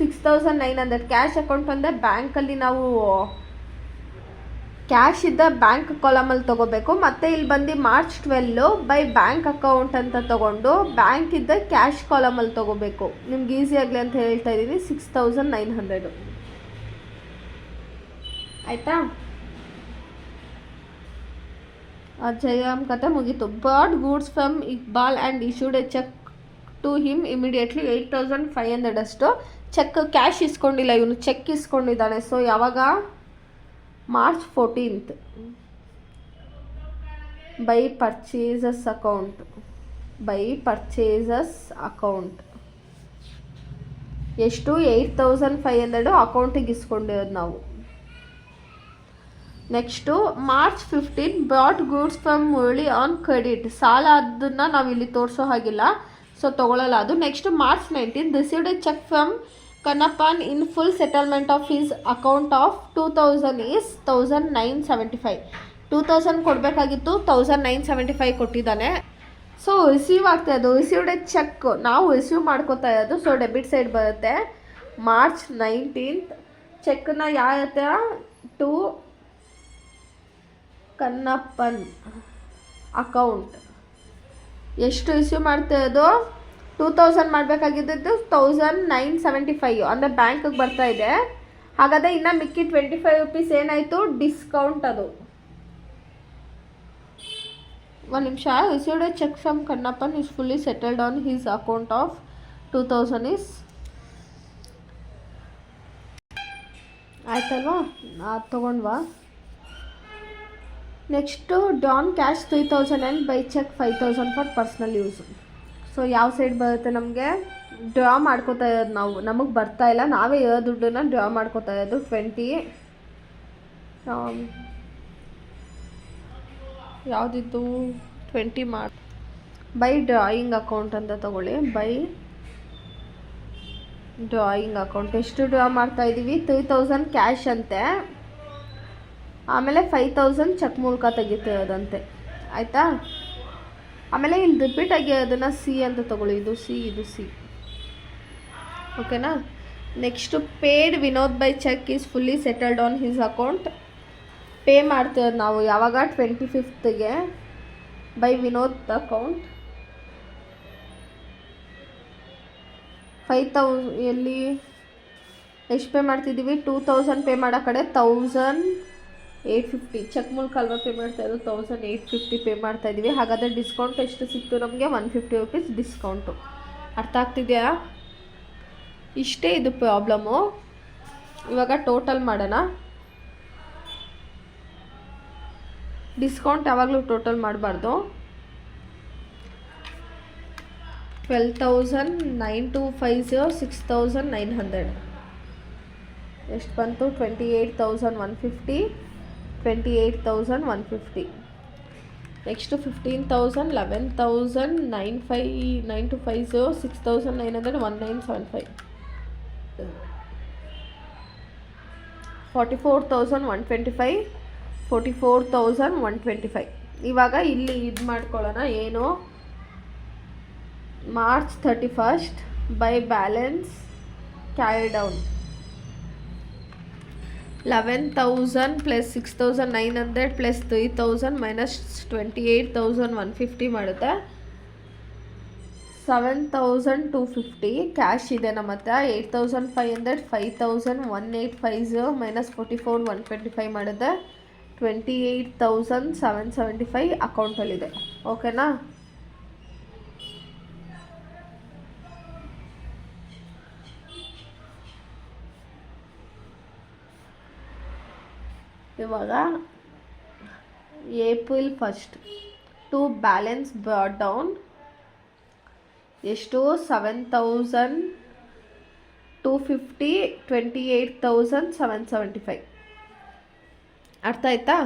6,900. ಕ್ಯಾಶ್ ಅಕೌಂಟ್ ಅಂದರೆ ಬ್ಯಾಂಕಲ್ಲಿ ನಾವು ಕ್ಯಾಶ್ ಇದ್ದ ಬ್ಯಾಂಕ್ ಕಾಲಮಲ್ಲಿ ತೊಗೋಬೇಕು. ಮತ್ತು ಇಲ್ಲಿ ಬಂದು ಮಾರ್ಚ್ 12 ಬೈ ಬ್ಯಾಂಕ್ ಅಕೌಂಟ್ ಅಂತ ತೊಗೊಂಡು ಬ್ಯಾಂಕ್ ಇದ್ದ ಕ್ಯಾಶ್ ಕಾಲಮಲ್ಲಿ ತೊಗೋಬೇಕು. ನಿಮ್ಗೆ ಈಸಿ ಆಗಲಿ ಅಂತ ಹೇಳ್ತಾ ಇದ್ದೀನಿ. 6,900. ಆಯಿತಾ. ಜಯರಾಮ್ ಕತೆ ಮುಗೀತು. Bought goods from Iqbal and issued a cheque to him immediately. 8,500 ಅಷ್ಟು ಚೆಕ್, ಕ್ಯಾಶ್ ಇಸ್ಕೊಂಡಿಲ್ಲ ಇವನು, ಚೆಕ್ ಇಸ್ಕೊಂಡಿದ್ದಾನೆ. ಸೊ ಯಾವಾಗ, ಮಾರ್ಚ್ 14 ಬೈ ಪರ್ಚೇಸಸ್ ಅಕೌಂಟ್. ಎಷ್ಟು, 8,500 ಅಕೌಂಟಿಗೆ ಇಸ್ಕೊಂಡಿರೋದು ನಾವು. Next March 15 bought goods from Murali on credit. ಸಾಲ ಅದನ್ನು ನಾವು ಇಲ್ಲಿ ತೋರಿಸೋ ಹಾಗಿಲ್ಲ, ಸೊ ತೊಗೊಳ್ಳಲ್ಲ ಅದು. Next March 19 received a cheque from Kanappan in full settlement of his account of 2000 is 1975. 2000 ಕೊಡಬೇಕಾಗಿತ್ತು 1975 ಕೊಟ್ಟಿದ್ದಾನೆ. ಸೊ ರಿಸೀವ್ ಆಗ್ತಾ ಇದ್ದು ರಿಸೀವ್ಡ್ ಚೆಕ್ ನಾವು ರಿಸೀವ್ ಮಾಡ್ಕೋತಾ ಇರೋದು. ಸೊ ಡೆಬಿಟ್ ಸೈಡ್ ಬರುತ್ತೆ. ಮಾರ್ಚ್ 19th ಚೆಕ್ನ ಯಾವ ಟು ಕನ್ನಪ್ಪನ್ ಅಕೌಂಟ್. ಎಷ್ಟು ರಿಸೀವ್ ಮಾಡ್ತಾ ಇರೋದು 2000 ಮಾಡಬೇಕಾಗಿದ್ದು 1975 ಅಂದರೆ ಬ್ಯಾಂಕಿಗೆ ಬರ್ತಾ ಇದೆ. ಹಾಗಾದರೆ ಇನ್ನು ಮಿಕ್ಕಿ 25 ರೂಪೀಸ್ ಏನಾಯಿತು ಡಿಸ್ಕೌಂಟ್. ಅದು ಒಂದು ನಿಮಿಷ. Received a cheque from Kannappan is fully settled on his account of 2000 is ಆಯ್ತಲ್ವಾ, ಅದು ತೊಗೊಂಡ್ವಾ. Next drawn cash 3000 and by cheque 5000 for personal use. So ಯಾವ ಸೈಡ್ ಬರುತ್ತೆ ನಮಗೆ ಡ್ರಾ ಮಾಡ್ಕೋತಾ ಇರೋದು ನಾವು. ನಮಗೆ ಬರ್ತಾ ಇಲ್ಲ, ನಾವೇ ಇರೋ ದುಡ್ಡನ್ನು ಡ್ರಾ ಮಾಡ್ಕೋತಾ ಇರೋದು. 20 ಯಾವುದಿತ್ತು 20 ಬೈ ಡ್ರಾಯಿಂಗ್ ಅಕೌಂಟ್ ಅಂತ ತಗೊಳ್ಳಿ. ಬೈ ಡ್ರಾಯಿಂಗ್ ಅಕೌಂಟ್ ಎಷ್ಟು ಡ್ರಾ ಮಾಡ್ತಾ ಇದ್ದೀವಿ 3000 ಕ್ಯಾಶ್ ಅಂತೆ, ಆಮೇಲೆ 5000 ಚೆಕ್ ಮೂಲಕ ತೆಗಿತಿರೋದಂತೆ. ಆಯಿತಾ. ಆಮೇಲೆ ಇಲ್ಲಿ ರಿಪೀಟ್ ಆಗಿ ಅದನ್ನು ಸಿ ಅಂತ ತಗೊಳ್ಳಿ. ಇದು ಸಿ, ಇದು ಸಿ. ಓಕೆನಾ. Next paid Vinod by cheque is fully settled on his account. Pay ಮಾಡ್ತಿರೋದು ನಾವು ಯಾವಾಗ 25th ಬೈ ವಿನೋದ್ ಅಕೌಂಟ್. 5000 ಎಲ್ಲಿ ಎಷ್ಟು ಪೇ ಮಾಡ್ತಿದ್ದೀವಿ 2000 ಪೇ ಮಾಡೋ ಕಡೆ 1850 ಚೆಕ್ ಮೂಲಕ ಅಲ್ವಾ ಪೇ ಮಾಡ್ತಾ ಇರೋದು. 1850 ಪೇ ಮಾಡ್ತಾ ಇದ್ದೀವಿ. ಹಾಗಾದರೆ ಡಿಸ್ಕೌಂಟ್ ಎಷ್ಟು ಸಿಕ್ತು ನಮಗೆ 150 ರೂಪೀಸ್ ಡಿಸ್ಕೌಂಟು. ಅರ್ಥ ಆಗ್ತಿದೆಯಾ? ಇಷ್ಟೇ ಇದು ಪ್ರಾಬ್ಲಮ್ಮು. ಇವಾಗ ಟೋಟಲ್ ಮಾಡೋಣ. ಡಿಸ್ಕೌಂಟ್ ಯಾವಾಗಲೂ ಟೋಟಲ್ ಮಾಡಬಾರ್ದು. 12,000 9250 6900 ಎಷ್ಟು ಬಂತು 28,150 28,150. ನೆಕ್ಸ್ಟು 15,000 11,000 9250 6900 1975 44,125 44,125. ಇವಾಗ ಇಲ್ಲಿ ಇದು ಮಾಡ್ಕೊಳ್ಳೋಣ. ಏನು March 31st by balance carry down 11,000 plus 6,900 plus 3,000 minus 28,150 ಮಾಡುತ್ತೆ 7,250. ಕ್ಯಾಶ್ ಇದೆ ನಮ್ಮ ಹತ್ರ 8,500 5,1850 ಮೈನಸ್ 44,125 ಮಾಡುತ್ತೆ 28,775 ಅಕೌಂಟಲ್ಲಿದೆ. ಓಕೆನಾ. ಇವಾಗ April 1st to balance brought down ಎಷ್ಟು 7,250 28,775. ಅರ್ಥ ಆಯ್ತಾ?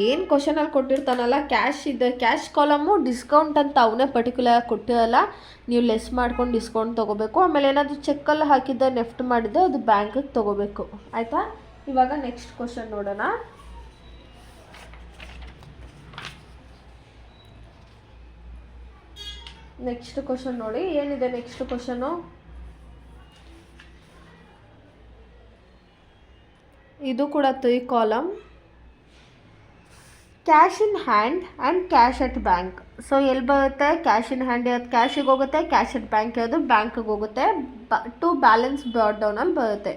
ಏನು ಕ್ವಶನಲ್ಲಿ ಕೊಟ್ಟಿರ್ತಾನಲ್ಲ ಕ್ಯಾಶ್ ಇದೆ, ಕ್ಯಾಶ್ ಕಾಲಮು ಡಿಸ್ಕೌಂಟ್ ಅಂತ ಅವನೇ ಪರ್ಟಿಕ್ಯುಲರ್ ಕೊಟ್ಟಿರಲ್ಲ. ನೀವು ಲೆಸ್ ಮಾಡ್ಕೊಂಡು ಡಿಸ್ಕೌಂಟ್ ತೊಗೋಬೇಕು. ಆಮೇಲೆ ಏನಾದರೂ ಚೆಕ್ಕಲ್ಲಿ ಹಾಕಿದ್ದೆ ನೆಫ್ಟ್ ಮಾಡಿದ್ದೆ ಅದು ಬ್ಯಾಂಕಿಗೆ ತೊಗೋಬೇಕು. ಆಯಿತಾ. ಇವಾಗ ನೆಕ್ಸ್ಟ್ ಕ್ವಶನ್ ನೋಡೋಣ. ನೆಕ್ಸ್ಟ್ ಕ್ವಶನ್ ನೋಡಿ ಏನಿದೆ. ನೆಕ್ಸ್ಟ್ ಕ್ವಶನು ಇದು ಕೂಡ 3 column. Cash in hand and cash at bank. So ಎಲ್ಲಿ ಬರುತ್ತೆ ಕ್ಯಾಶ್ ಇನ್ ಹ್ಯಾಂಡ್ ಇರೋದು ಕ್ಯಾಶಿಗೆ ಹೋಗುತ್ತೆ, ಕ್ಯಾಶ್ ಅಟ್ ಬ್ಯಾಂಕ್ ಇರೋದು ಬ್ಯಾಂಕಿಗೆ ಹೋಗುತ್ತೆ. ಟು ಬ್ಯಾಲೆನ್ಸ್ ಬ್ರಾಡ್ ಡೌನಲ್ಲಿ ಬರುತ್ತೆ.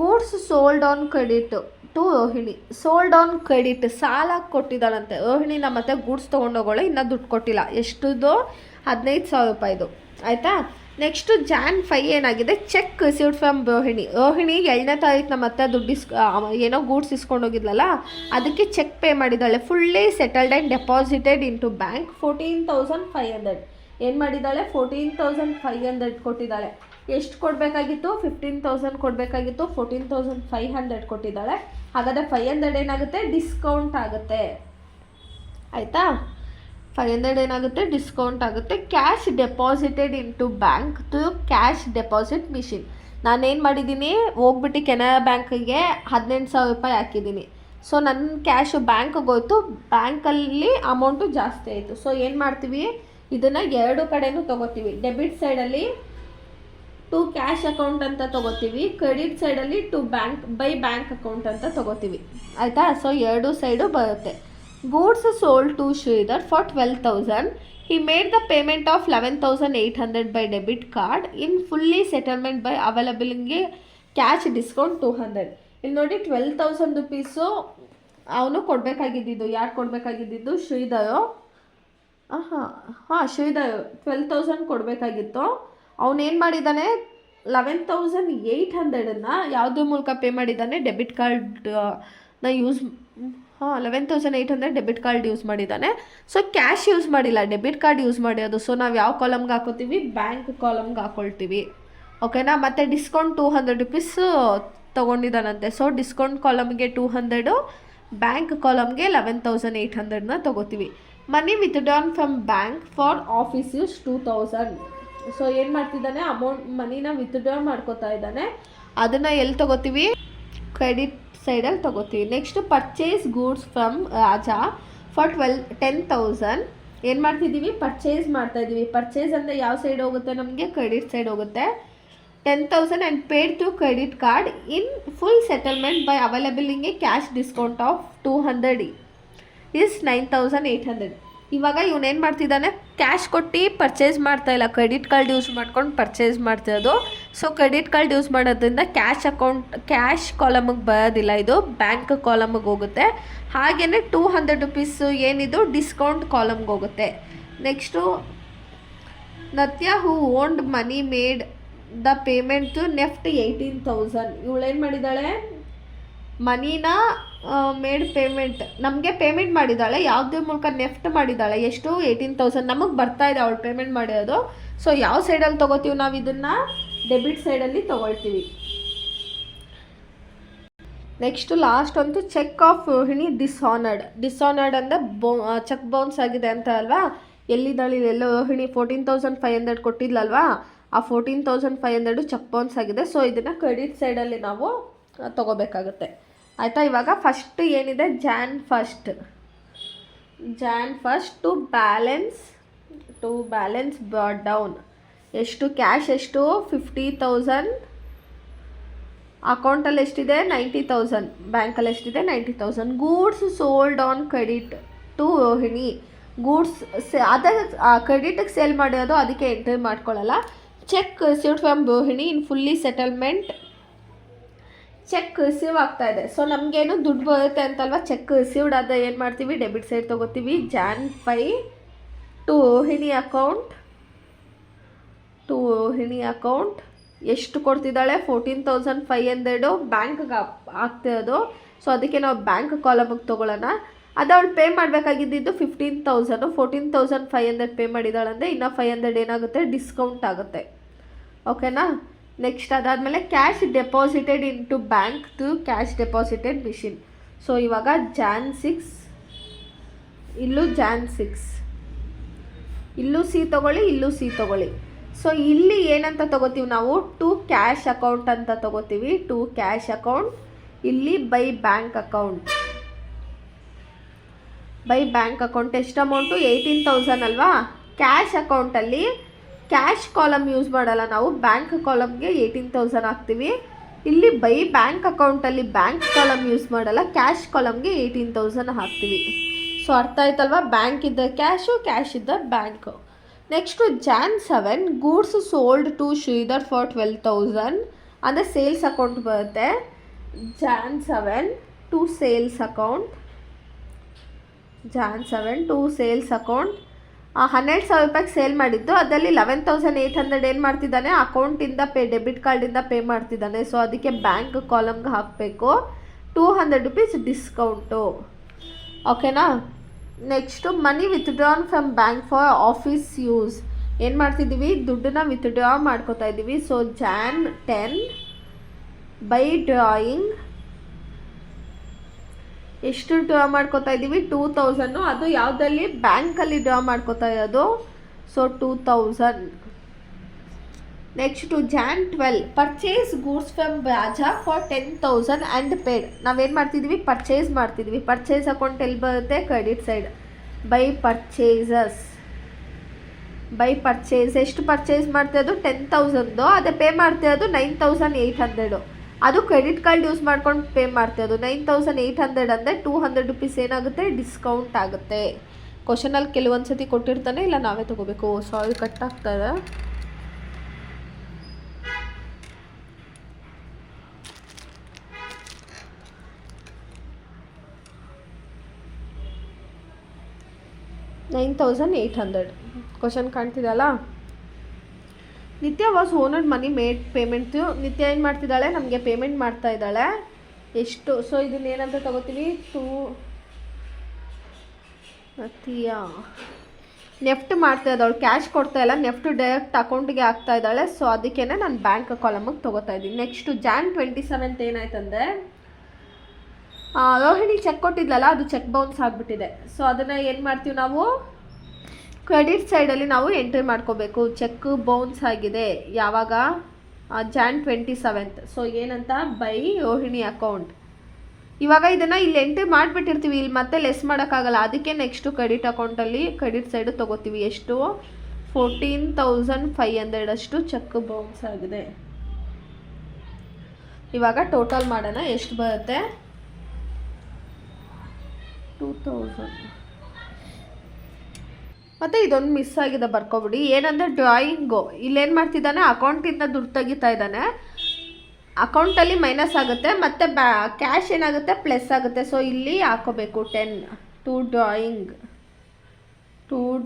Goods sold on credit to Rohini. Sold on credit ಸಾಲ ಕೊಟ್ಟಿದ್ದಾಳಂತೆ ರೋಹಿಣಿ. ನಮ್ಮ ಮತ್ತೆ ಗೂಡ್ಸ್ ತೊಗೊಂಡೋಗೋಳು, ಇನ್ನೂ ದುಡ್ಡು ಕೊಟ್ಟಿಲ್ಲ. ಎಷ್ಟುದು 15,000 ರೂಪಾಯಿದು. ಆಯಿತಾ. ನೆಕ್ಸ್ಟು Jan 5 ಏನಾಗಿದೆ cheque received from Rohini. Rohini 2ನೇ ತಾರೀಕು ನಮ್ಮ ಮತ್ತೆ ದುಡ್ಡು ಏನೋ ಗೂಡ್ಸ್ ಇಸ್ಕೊಂಡೋಗಿದ್ಲಲ್ಲ ಅದಕ್ಕೆ ಚೆಕ್ ಪೇ ಮಾಡಿದ್ದಾಳೆ. Fully settled and deposited into bank 14,500. ಏನು ಮಾಡಿದ್ದಾಳೆ 14,500 ಕೊಟ್ಟಿದ್ದಾಳೆ. ಎಷ್ಟು ಕೊಡಬೇಕಾಗಿತ್ತು 15,000 ಕೊಡಬೇಕಾಗಿತ್ತು, 14,500 ಕೊಟ್ಟಿದ್ದಾಳೆ. ಹಾಗಾದರೆ 500 ಏನಾಗುತ್ತೆ ಡಿಸ್ಕೌಂಟ್ ಆಗುತ್ತೆ. ಆಯಿತಾ. 500 ಏನಾಗುತ್ತೆ ಡಿಸ್ಕೌಂಟ್ ಆಗುತ್ತೆ. Cash deposited into bank through cash deposit machine. ನಾನೇನು ಮಾಡಿದ್ದೀನಿ, ಹೋಗ್ಬಿಟ್ಟು ಕೆನರಾ ಬ್ಯಾಂಕಿಗೆ 18,000 ರೂಪಾಯಿ ಹಾಕಿದ್ದೀನಿ. ಸೊ ನನ್ನ ಕ್ಯಾಶು ಬ್ಯಾಂಕ್ಗೆ ಹೋಯ್ತು, ಬ್ಯಾಂಕಲ್ಲಿ ಅಮೌಂಟು ಜಾಸ್ತಿ ಆಯಿತು. ಸೊ ಏನು ಮಾಡ್ತೀವಿ, ಇದನ್ನು ಎರಡು ಕಡೆನೂ ತೊಗೋತೀವಿ. ಡೆಬಿಟ್ ಸೈಡಲ್ಲಿ ಟು ಕ್ಯಾಶ್ ಅಕೌಂಟ್ ಅಂತ ತೊಗೋತೀವಿ, ಕ್ರೆಡಿಟ್ ಸೈಡಲ್ಲಿ ಟು ಬ್ಯಾಂಕ್ ಅಕೌಂಟ್ ಅಂತ ತೊಗೋತೀವಿ, ಆಯಿತಾ. ಸೊ ಎರಡು ಸೈಡು ಬರುತ್ತೆ. Goods sold to Sridhar for 12,000. He made the payment of 11,800 by debit card in fully settlement by available cash discount 200. ಇಲ್ಲಿ ನೋಡಿ 12,000 ರುಪೀಸು ಅವನು ಕೊಡಬೇಕಾಗಿದ್ದು. ಯಾರು ಕೊಡಬೇಕಾಗಿದ್ದು? ಶ್ರೀಧರು. ಶ್ರೀಧರು 12,000 ಕೊಡಬೇಕಾಗಿತ್ತು. ಅವನೇನು ಮಾಡಿದ್ದಾನೆ, 11,800 ಯಾವುದ್ರ ಮೂಲಕ ಪೇ ಮಾಡಿದ್ದಾನೆ? ಡೆಬಿಟ್ ಕಾರ್ಡ್ನ ಯೂಸ್ 11,800 ಡೆಬಿಟ್ ಕಾರ್ಡ್ ಯೂಸ್ ಮಾಡಿದ್ದಾನೆ. ಸೊ ಕ್ಯಾಶ್ ಯೂಸ್ ಮಾಡಿಲ್ಲ, ಡೆಬಿಟ್ ಕಾರ್ಡ್ ಯೂಸ್ ಮಾಡಿರೋದು. ಸೊ ನಾವು ಯಾವ ಕಾಲಮ್ಗೆ ಹಾಕೋತೀವಿ? ಬ್ಯಾಂಕ್ ಕಾಲಮ್ಗೆ ಹಾಕೊಳ್ತೀವಿ, ಓಕೆನಾ. ಮತ್ತು ಡಿಸ್ಕೌಂಟ್ 200 ರುಪೀಸ್ ತೊಗೊಂಡಿದ್ದಾನಂತೆ. ಸೊ ಡಿಸ್ಕೌಂಟ್ ಕಾಲಮ್ಗೆ 200, ಬ್ಯಾಂಕ್ ಕಾಲಮ್ಗೆ 11,800 ತೊಗೋತೀವಿ. Money withdrawn from bank for office use 2,000. So ಏನು ಮಾಡ್ತಿದ್ದಾನೆ, ಮನಿನ ವಿತ್ಡ್ರಾ ಮಾಡ್ಕೋತಾ ಇದ್ದಾನೆ. ಅದನ್ನು ಎಲ್ಲಿ ತೊಗೋತೀವಿ? ಕ್ರೆಡಿಟ್ ಸೈಡಲ್ಲಿ ತೊಗೋತೀವಿ. Next purchase goods from Raja for 10,000. ಏನು ಮಾಡ್ತಿದ್ದೀವಿ? ಪರ್ಚೇಸ್ ಮಾಡ್ತಾಯಿದ್ದೀವಿ. ಪರ್ಚೇಸ್ ಅಂದರೆ ಯಾವ ಸೈಡ್ ಹೋಗುತ್ತೆ ನಮಗೆ? ಕ್ರೆಡಿಟ್ ಸೈಡ್ ಹೋಗುತ್ತೆ. 10,000 and paid through credit card in full settlement by available cash discount of 200 is 9,800. ಇವಾಗ ಇವನೇನು ಮಾಡ್ತಿದ್ದಾನೆ, ಕ್ಯಾಶ್ ಕೊಟ್ಟು ಪರ್ಚೇಸ್ ಮಾಡ್ತಾಯಿಲ್ಲ, ಕ್ರೆಡಿಟ್ ಕಾರ್ಡ್ ಯೂಸ್ ಮಾಡ್ಕೊಂಡು ಪರ್ಚೇಸ್ ಮಾಡ್ತಿರೋದು. ಸೊ ಕ್ರೆಡಿಟ್ ಕಾರ್ಡ್ ಯೂಸ್ ಮಾಡೋದ್ರಿಂದ ಕ್ಯಾಶ್ ಕಾಲಮಿಗೆ ಬರೋದಿಲ್ಲ, ಇದು ಬ್ಯಾಂಕ್ ಕಾಲಮಿಗೆ ಹೋಗುತ್ತೆ. ಹಾಗೆಯೇ 200 ರುಪೀಸು ಏನಿದು ಡಿಸ್ಕೌಂಟ್ ಕಾಲಮ್ಗೆ ಹೋಗುತ್ತೆ. Next Nitya who owned money made the payment to NEFT 18,000. ಇವಳೇನು ಮಾಡಿದ್ದಾಳೆ, ಮನಿನ ಮೇಡ್ ಪೇಮೆಂಟ್ ನಮಗೆ ಪೇಮೆಂಟ್ ಮಾಡಿದ್ದಾಳೆ. ಯಾವುದ್ರ ಮೂಲಕ? ನೆಫ್ಟ್ ಮಾಡಿದ್ದಾಳೆ. ಎಷ್ಟು? 18,000 ನಮಗೆ ಬರ್ತಾ ಇದೆ ಅವಳು ಪೇಮೆಂಟ್ ಮಾಡಿರೋದು. ಸೊ ಯಾವ ಸೈಡಲ್ಲಿ ತೊಗೋತೀವಿ ನಾವು ಇದನ್ನು? ಡೆಬಿಟ್ ಸೈಡಲ್ಲಿ ತೊಗೊಳ್ತೀವಿ. ನೆಕ್ಸ್ಟು ಲಾಸ್ಟ್ ಅಂತೂ ಚೆಕ್ ಆಫ್ ರೋಹಿಣಿ ಡಿಸ್ಆನರ್ಡ್ ಅಂದರೆ ಚೆಕ್ ಬೌನ್ಸ್ ಆಗಿದೆ ಅಂತ ಅಲ್ವಾ. ಎಲ್ಲಿದ್ದಾಳೆ? ಎಲ್ಲೋ ರೋಹಿಣಿ 14,500 ಕೊಟ್ಟಿದ್ಲಲ್ವಾ, ಆ 14,500 ಚೆಕ್ ಬೌನ್ಸ್ ಆಗಿದೆ. ಸೊ ಇದನ್ನು ಕ್ರೆಡಿಟ್ ಸೈಡಲ್ಲಿ ನಾವು ತೊಗೋಬೇಕಾಗುತ್ತೆ, ಆಯಿತಾ. ಇವಾಗ ಫಸ್ಟ್ ಏನಿದೆ, Jan first to balance brought down. ಎಷ್ಟು ಕ್ಯಾಶ್? ಎಷ್ಟು? 50,000. ಅಕೌಂಟಲ್ಲಿ ಎಷ್ಟಿದೆ? 90,000. ಬ್ಯಾಂಕಲ್ಲಿ ಎಷ್ಟಿದೆ? 90,000. Goods sold on credit to Rohini. Goods ಕ್ರೆಡಿಟಿಗೆ ಸೇಲ್ ಮಾಡಿರೋದು, ಅದಕ್ಕೆ ಎಂಟ್ರಿ ಮಾಡ್ಕೊಳ್ಳಲ್ಲ. Cheque received from Rohini in fully settlement. Cheque receive ಆಗ್ತಾ ಇದೆ. ಸೊ ನಮಗೇನು ದುಡ್ಡು ಬರುತ್ತೆ ಅಂತಲ್ವ. ಚೆಕ್ ರಿಸೀವ್ಡ್ ಆದರೆ ಏನು ಮಾಡ್ತೀವಿ? ಡೆಬಿಟ್ ಸೈಡ್ ತೊಗೋತೀವಿ. Jan 5 ಟು ರೋಹಿಣಿ ಅಕೌಂಟ್ ಎಷ್ಟು ಕೊಡ್ತಿದ್ದಾಳೆ? 14,500 ಬ್ಯಾಂಕ್ಗೆ ಆಗ್ತಿರೋದು. ಸೊ ಅದಕ್ಕೆ ನಾವು ಬ್ಯಾಂಕ್ ಕಾಲಮಿಗೆ ತೊಗೊಳ್ಳೋಣ. ಅದು ಅವಳು ಪೇ ಮಾಡಬೇಕಾಗಿದ್ದು 15,000. 14,500 ಪೇ ಮಾಡಿದ್ದಾಳೆ ಅಂದರೆ ಇನ್ನು 500 ಏನಾಗುತ್ತೆ? ಡಿಸ್ಕೌಂಟ್ ಆಗುತ್ತೆ, ಓಕೆನಾ. ನೆಕ್ಸ್ಟ್ ಅದಾದಮೇಲೆ cash deposited into bank to cash deposited machine. So ಇವಾಗ Jan 6, ಇಲ್ಲೂ Jan 6, ಇಲ್ಲೂ ಸಿ ತೊಗೊಳ್ಳಿ, ಇಲ್ಲೂ ಸಿ ತೊಗೊಳ್ಳಿ. ಸೊ ಇಲ್ಲಿ ಏನಂತ ತೊಗೋತೀವಿ ನಾವು? ಟು ಕ್ಯಾಶ್ ಅಕೌಂಟ್ ಅಂತ ತೊಗೋತೀವಿ. To cash account. ಇಲ್ಲಿ ಬೈ ಬ್ಯಾಂಕ್ ಅಕೌಂಟ್. ಎಷ್ಟು ಅಮೌಂಟು? 18,000 ಅಲ್ವಾ. ಕ್ಯಾಶ್ ಅಕೌಂಟಲ್ಲಿ ಕ್ಯಾಶ್ ಕಾಲಮ್ ಯೂಸ್ ಮಾಡಲ್ಲ ನಾವು, ಬ್ಯಾಂಕ್ ಕಾಲಮ್ಗೆ 18,000 ಹಾಕ್ತೀವಿ. ಇಲ್ಲಿ ಬೈ ಬ್ಯಾಂಕ್ ಅಕೌಂಟಲ್ಲಿ ಬ್ಯಾಂಕ್ ಕಾಲಮ್ ಯೂಸ್ ಮಾಡಲ್ಲ, ಕ್ಯಾಶ್ ಕಾಲಮ್ಗೆ 18,000 ಹಾಕ್ತೀವಿ. ಸೊ ಅರ್ಥ ಆಯ್ತಲ್ವಾ? ಬ್ಯಾಂಕ್ ಇದ್ದ ಕ್ಯಾಶು, ಕ್ಯಾಶ್ ಇದ್ದ bank. Next Jan 7 goods sold to Sridhar for 12,000 ಅಂದರೆ ಸೇಲ್ಸ್ ಅಕೌಂಟ್ ಬರುತ್ತೆ. Jan 7 to sales account. 12,000 ರೂಪಾಯಿಗೆ ಸೇಲ್ ಮಾಡಿದ್ದು, ಅದರಲ್ಲಿ 11,800 ಏನು ಮಾಡ್ತಿದ್ದಾನೆ? ಅಕೌಂಟಿಂದ ಡೆಬಿಟ್ ಕಾರ್ಡಿಂದ ಪೇ ಮಾಡ್ತಿದ್ದಾನೆ. ಸೊ ಅದಕ್ಕೆ ಬ್ಯಾಂಕ್ ಕಾಲಮ್ಗೆ ಹಾಕಬೇಕು. 200 ರುಪೀಸ್ ಡಿಸ್ಕೌಂಟು, ಓಕೆನಾ. Next money withdrawn from bank for office use. ಏನು ಮಾಡ್ತಿದ್ದೀವಿ? ದುಡ್ಡನ್ನ ವಿತ್ಡ್ರಾ ಮಾಡ್ಕೋತಾ ಇದ್ದೀವಿ. ಸೊ Jan 10 ಬೈ ಡ್ರಾಯಿಂಗ್ ಎಷ್ಟು ಡ್ರಾ ಮಾಡ್ಕೋತಾ ಇದ್ದೀವಿ? 2,000. ಅದು ಯಾವುದಲ್ಲಿ? ಬ್ಯಾಂಕಲ್ಲಿ ಡ್ರಾ ಮಾಡ್ಕೋತಾ ಇರೋದು. So 2,000. Next Jan 12 purchase goods from Raja for 10,000 and paid. ನಾವೇನು ಮಾಡ್ತಿದ್ವಿ, ಪರ್ಚೇಸ್ ಮಾಡ್ತಿದ್ವಿ. ಪರ್ಚೇಸ್ ಅಕೌಂಟ್ ಎಲ್ಲಿ ಬರುತ್ತೆ, ಕ್ರೆಡಿಟ್ ಸೈಡ್. ಬೈ ಪರ್ಚೇಸ್ ಎಷ್ಟು ಪರ್ಚೇಸ್ ಮಾಡ್ತಿರೋದು, 10,000. ಅದೇ ಪೇ ಮಾಡ್ತಿರೋದು 9,800. ಅದು ಕ್ರೆಡಿಟ್ ಕಾರ್ಡ್ ಯೂಸ್ ಮಾಡ್ಕೊಂಡು ಪೇ ಮಾಡ್ತಿರೋದು. 9,800 ಅಂದರೆ 200 ರುಪೀಸ್ ಏನಾಗುತ್ತೆ, ಡಿಸ್ಕೌಂಟ್ ಆಗುತ್ತೆ. ಕ್ವಶನಲ್ಲಿ ಕೆಲವೊಂದು ಸತಿ ಕೊಟ್ಟಿರ್ತಾನೆ, ಇಲ್ಲ ನಾವೇ ತೊಗೋಬೇಕು. ಸಾರಿ, ಕಟ್ ಆಗ್ತದೆ. $9,800 ಕ್ವಶನ್ ಕಾಣ್ತಿದಲ್ಲ. ನಿತ್ಯ ವಾಸ್ ಓನರ್ಡ್ ಮನಿ ಮೇಡ್ ಪೇಮೆಂಟ್. ನಿತ್ಯ ಏನು ಮಾಡ್ತಿದ್ದಾಳೆ, ನಮಗೆ ಪೇಮೆಂಟ್ ಮಾಡ್ತಾ ಇದ್ದಾಳೆ. ಎಷ್ಟು, ಸೊ ಇದನ್ನ ಏನಂತ ತಗೋತೀವಿ, ನೆಫ್ಟ್ ಮಾಡ್ತಾ ಇದ್ದಾಳು, ಕ್ಯಾಶ್ ಕೊಡ್ತಾ ಇಲ್ಲ, ನೆಫ್ಟ್ ಡೈರೆಕ್ಟ್ ಅಕೌಂಟಿಗೆ ಆಗ್ತಾ ಇದ್ದಾಳೆ. ಸೊ ಅದಕ್ಕೇ ನಾನು ಬ್ಯಾಂಕ್ ಕಾಲಮಿಗೆ ತೊಗೋತಾ ಇದ್ದೀನಿ. ನೆಕ್ಸ್ಟು Jan 27 ಏನಾಯ್ತಂದರೆ, ರೋಹಿಣಿ ಚೆಕ್ ಕೊಟ್ಟಿದ್ಲಲ್ಲ, ಅದು ಚೆಕ್ ಬೌನ್ಸ್ ಆಗಿಬಿಟ್ಟಿದೆ. ಸೊ ಅದನ್ನು ಏನು ಮಾಡ್ತೀವಿ ನಾವು, ಕ್ರೆಡಿಟ್ ಸೈಡಲ್ಲಿ ನಾವು ಎಂಟ್ರಿ ಮಾಡ್ಕೋಬೇಕು. ಚೆಕ್ ಬೌನ್ಸ್ ಆಗಿದೆ ಯಾವಾಗ, Jan 27. ಸೊ ಏನಂತ, ಬೈ ರೋಹಿಣಿ ಅಕೌಂಟ್. ಇವಾಗ ಇದನ್ನು ಇಲ್ಲಿ ಎಂಟ್ರಿ ಮಾಡಿಬಿಟ್ಟಿರ್ತೀವಿ, ಇಲ್ಲಿ ಮತ್ತೆ ಲೆಸ್ ಮಾಡೋಕ್ಕಾಗಲ್ಲ. ಅದಕ್ಕೆ ನೆಕ್ಸ್ಟು ಕ್ರೆಡಿಟ್ ಅಕೌಂಟಲ್ಲಿ ಕ್ರೆಡಿಟ್ ಸೈಡು ತೊಗೋತೀವಿ. ಎಷ್ಟು, 14,500 ಅಷ್ಟು ಚೆಕ್ ಬೌನ್ಸ್ ಆಗಿದೆ. ಇವಾಗ ಟೋಟಲ್ ಮಾಡೋಣ, ಎಷ್ಟು ಬರುತ್ತೆ, 2,000. ಮತ್ತು ಇದೊಂದು ಮಿಸ್ ಆಗಿದೆ, ಬರ್ಕೊಬಿಡಿ. ಏನಂದರೆ ಡ್ರಾಯಿಂಗು, ಇಲ್ಲೇನು ಮಾಡ್ತಿದ್ದಾನೆ, ಅಕೌಂಟಿಂದ ದುಡ್ಡು ತೆಗಿತಾ ಇದ್ದಾನೆ. ಅಕೌಂಟಲ್ಲಿ ಮೈನಸ್ ಆಗುತ್ತೆ, ಮತ್ತು ಕ್ಯಾಶ್ ಏನಾಗುತ್ತೆ, ಪ್ಲಸ್ ಆಗುತ್ತೆ. ಸೊ ಇಲ್ಲಿ ಹಾಕೋಬೇಕು 10 ಟು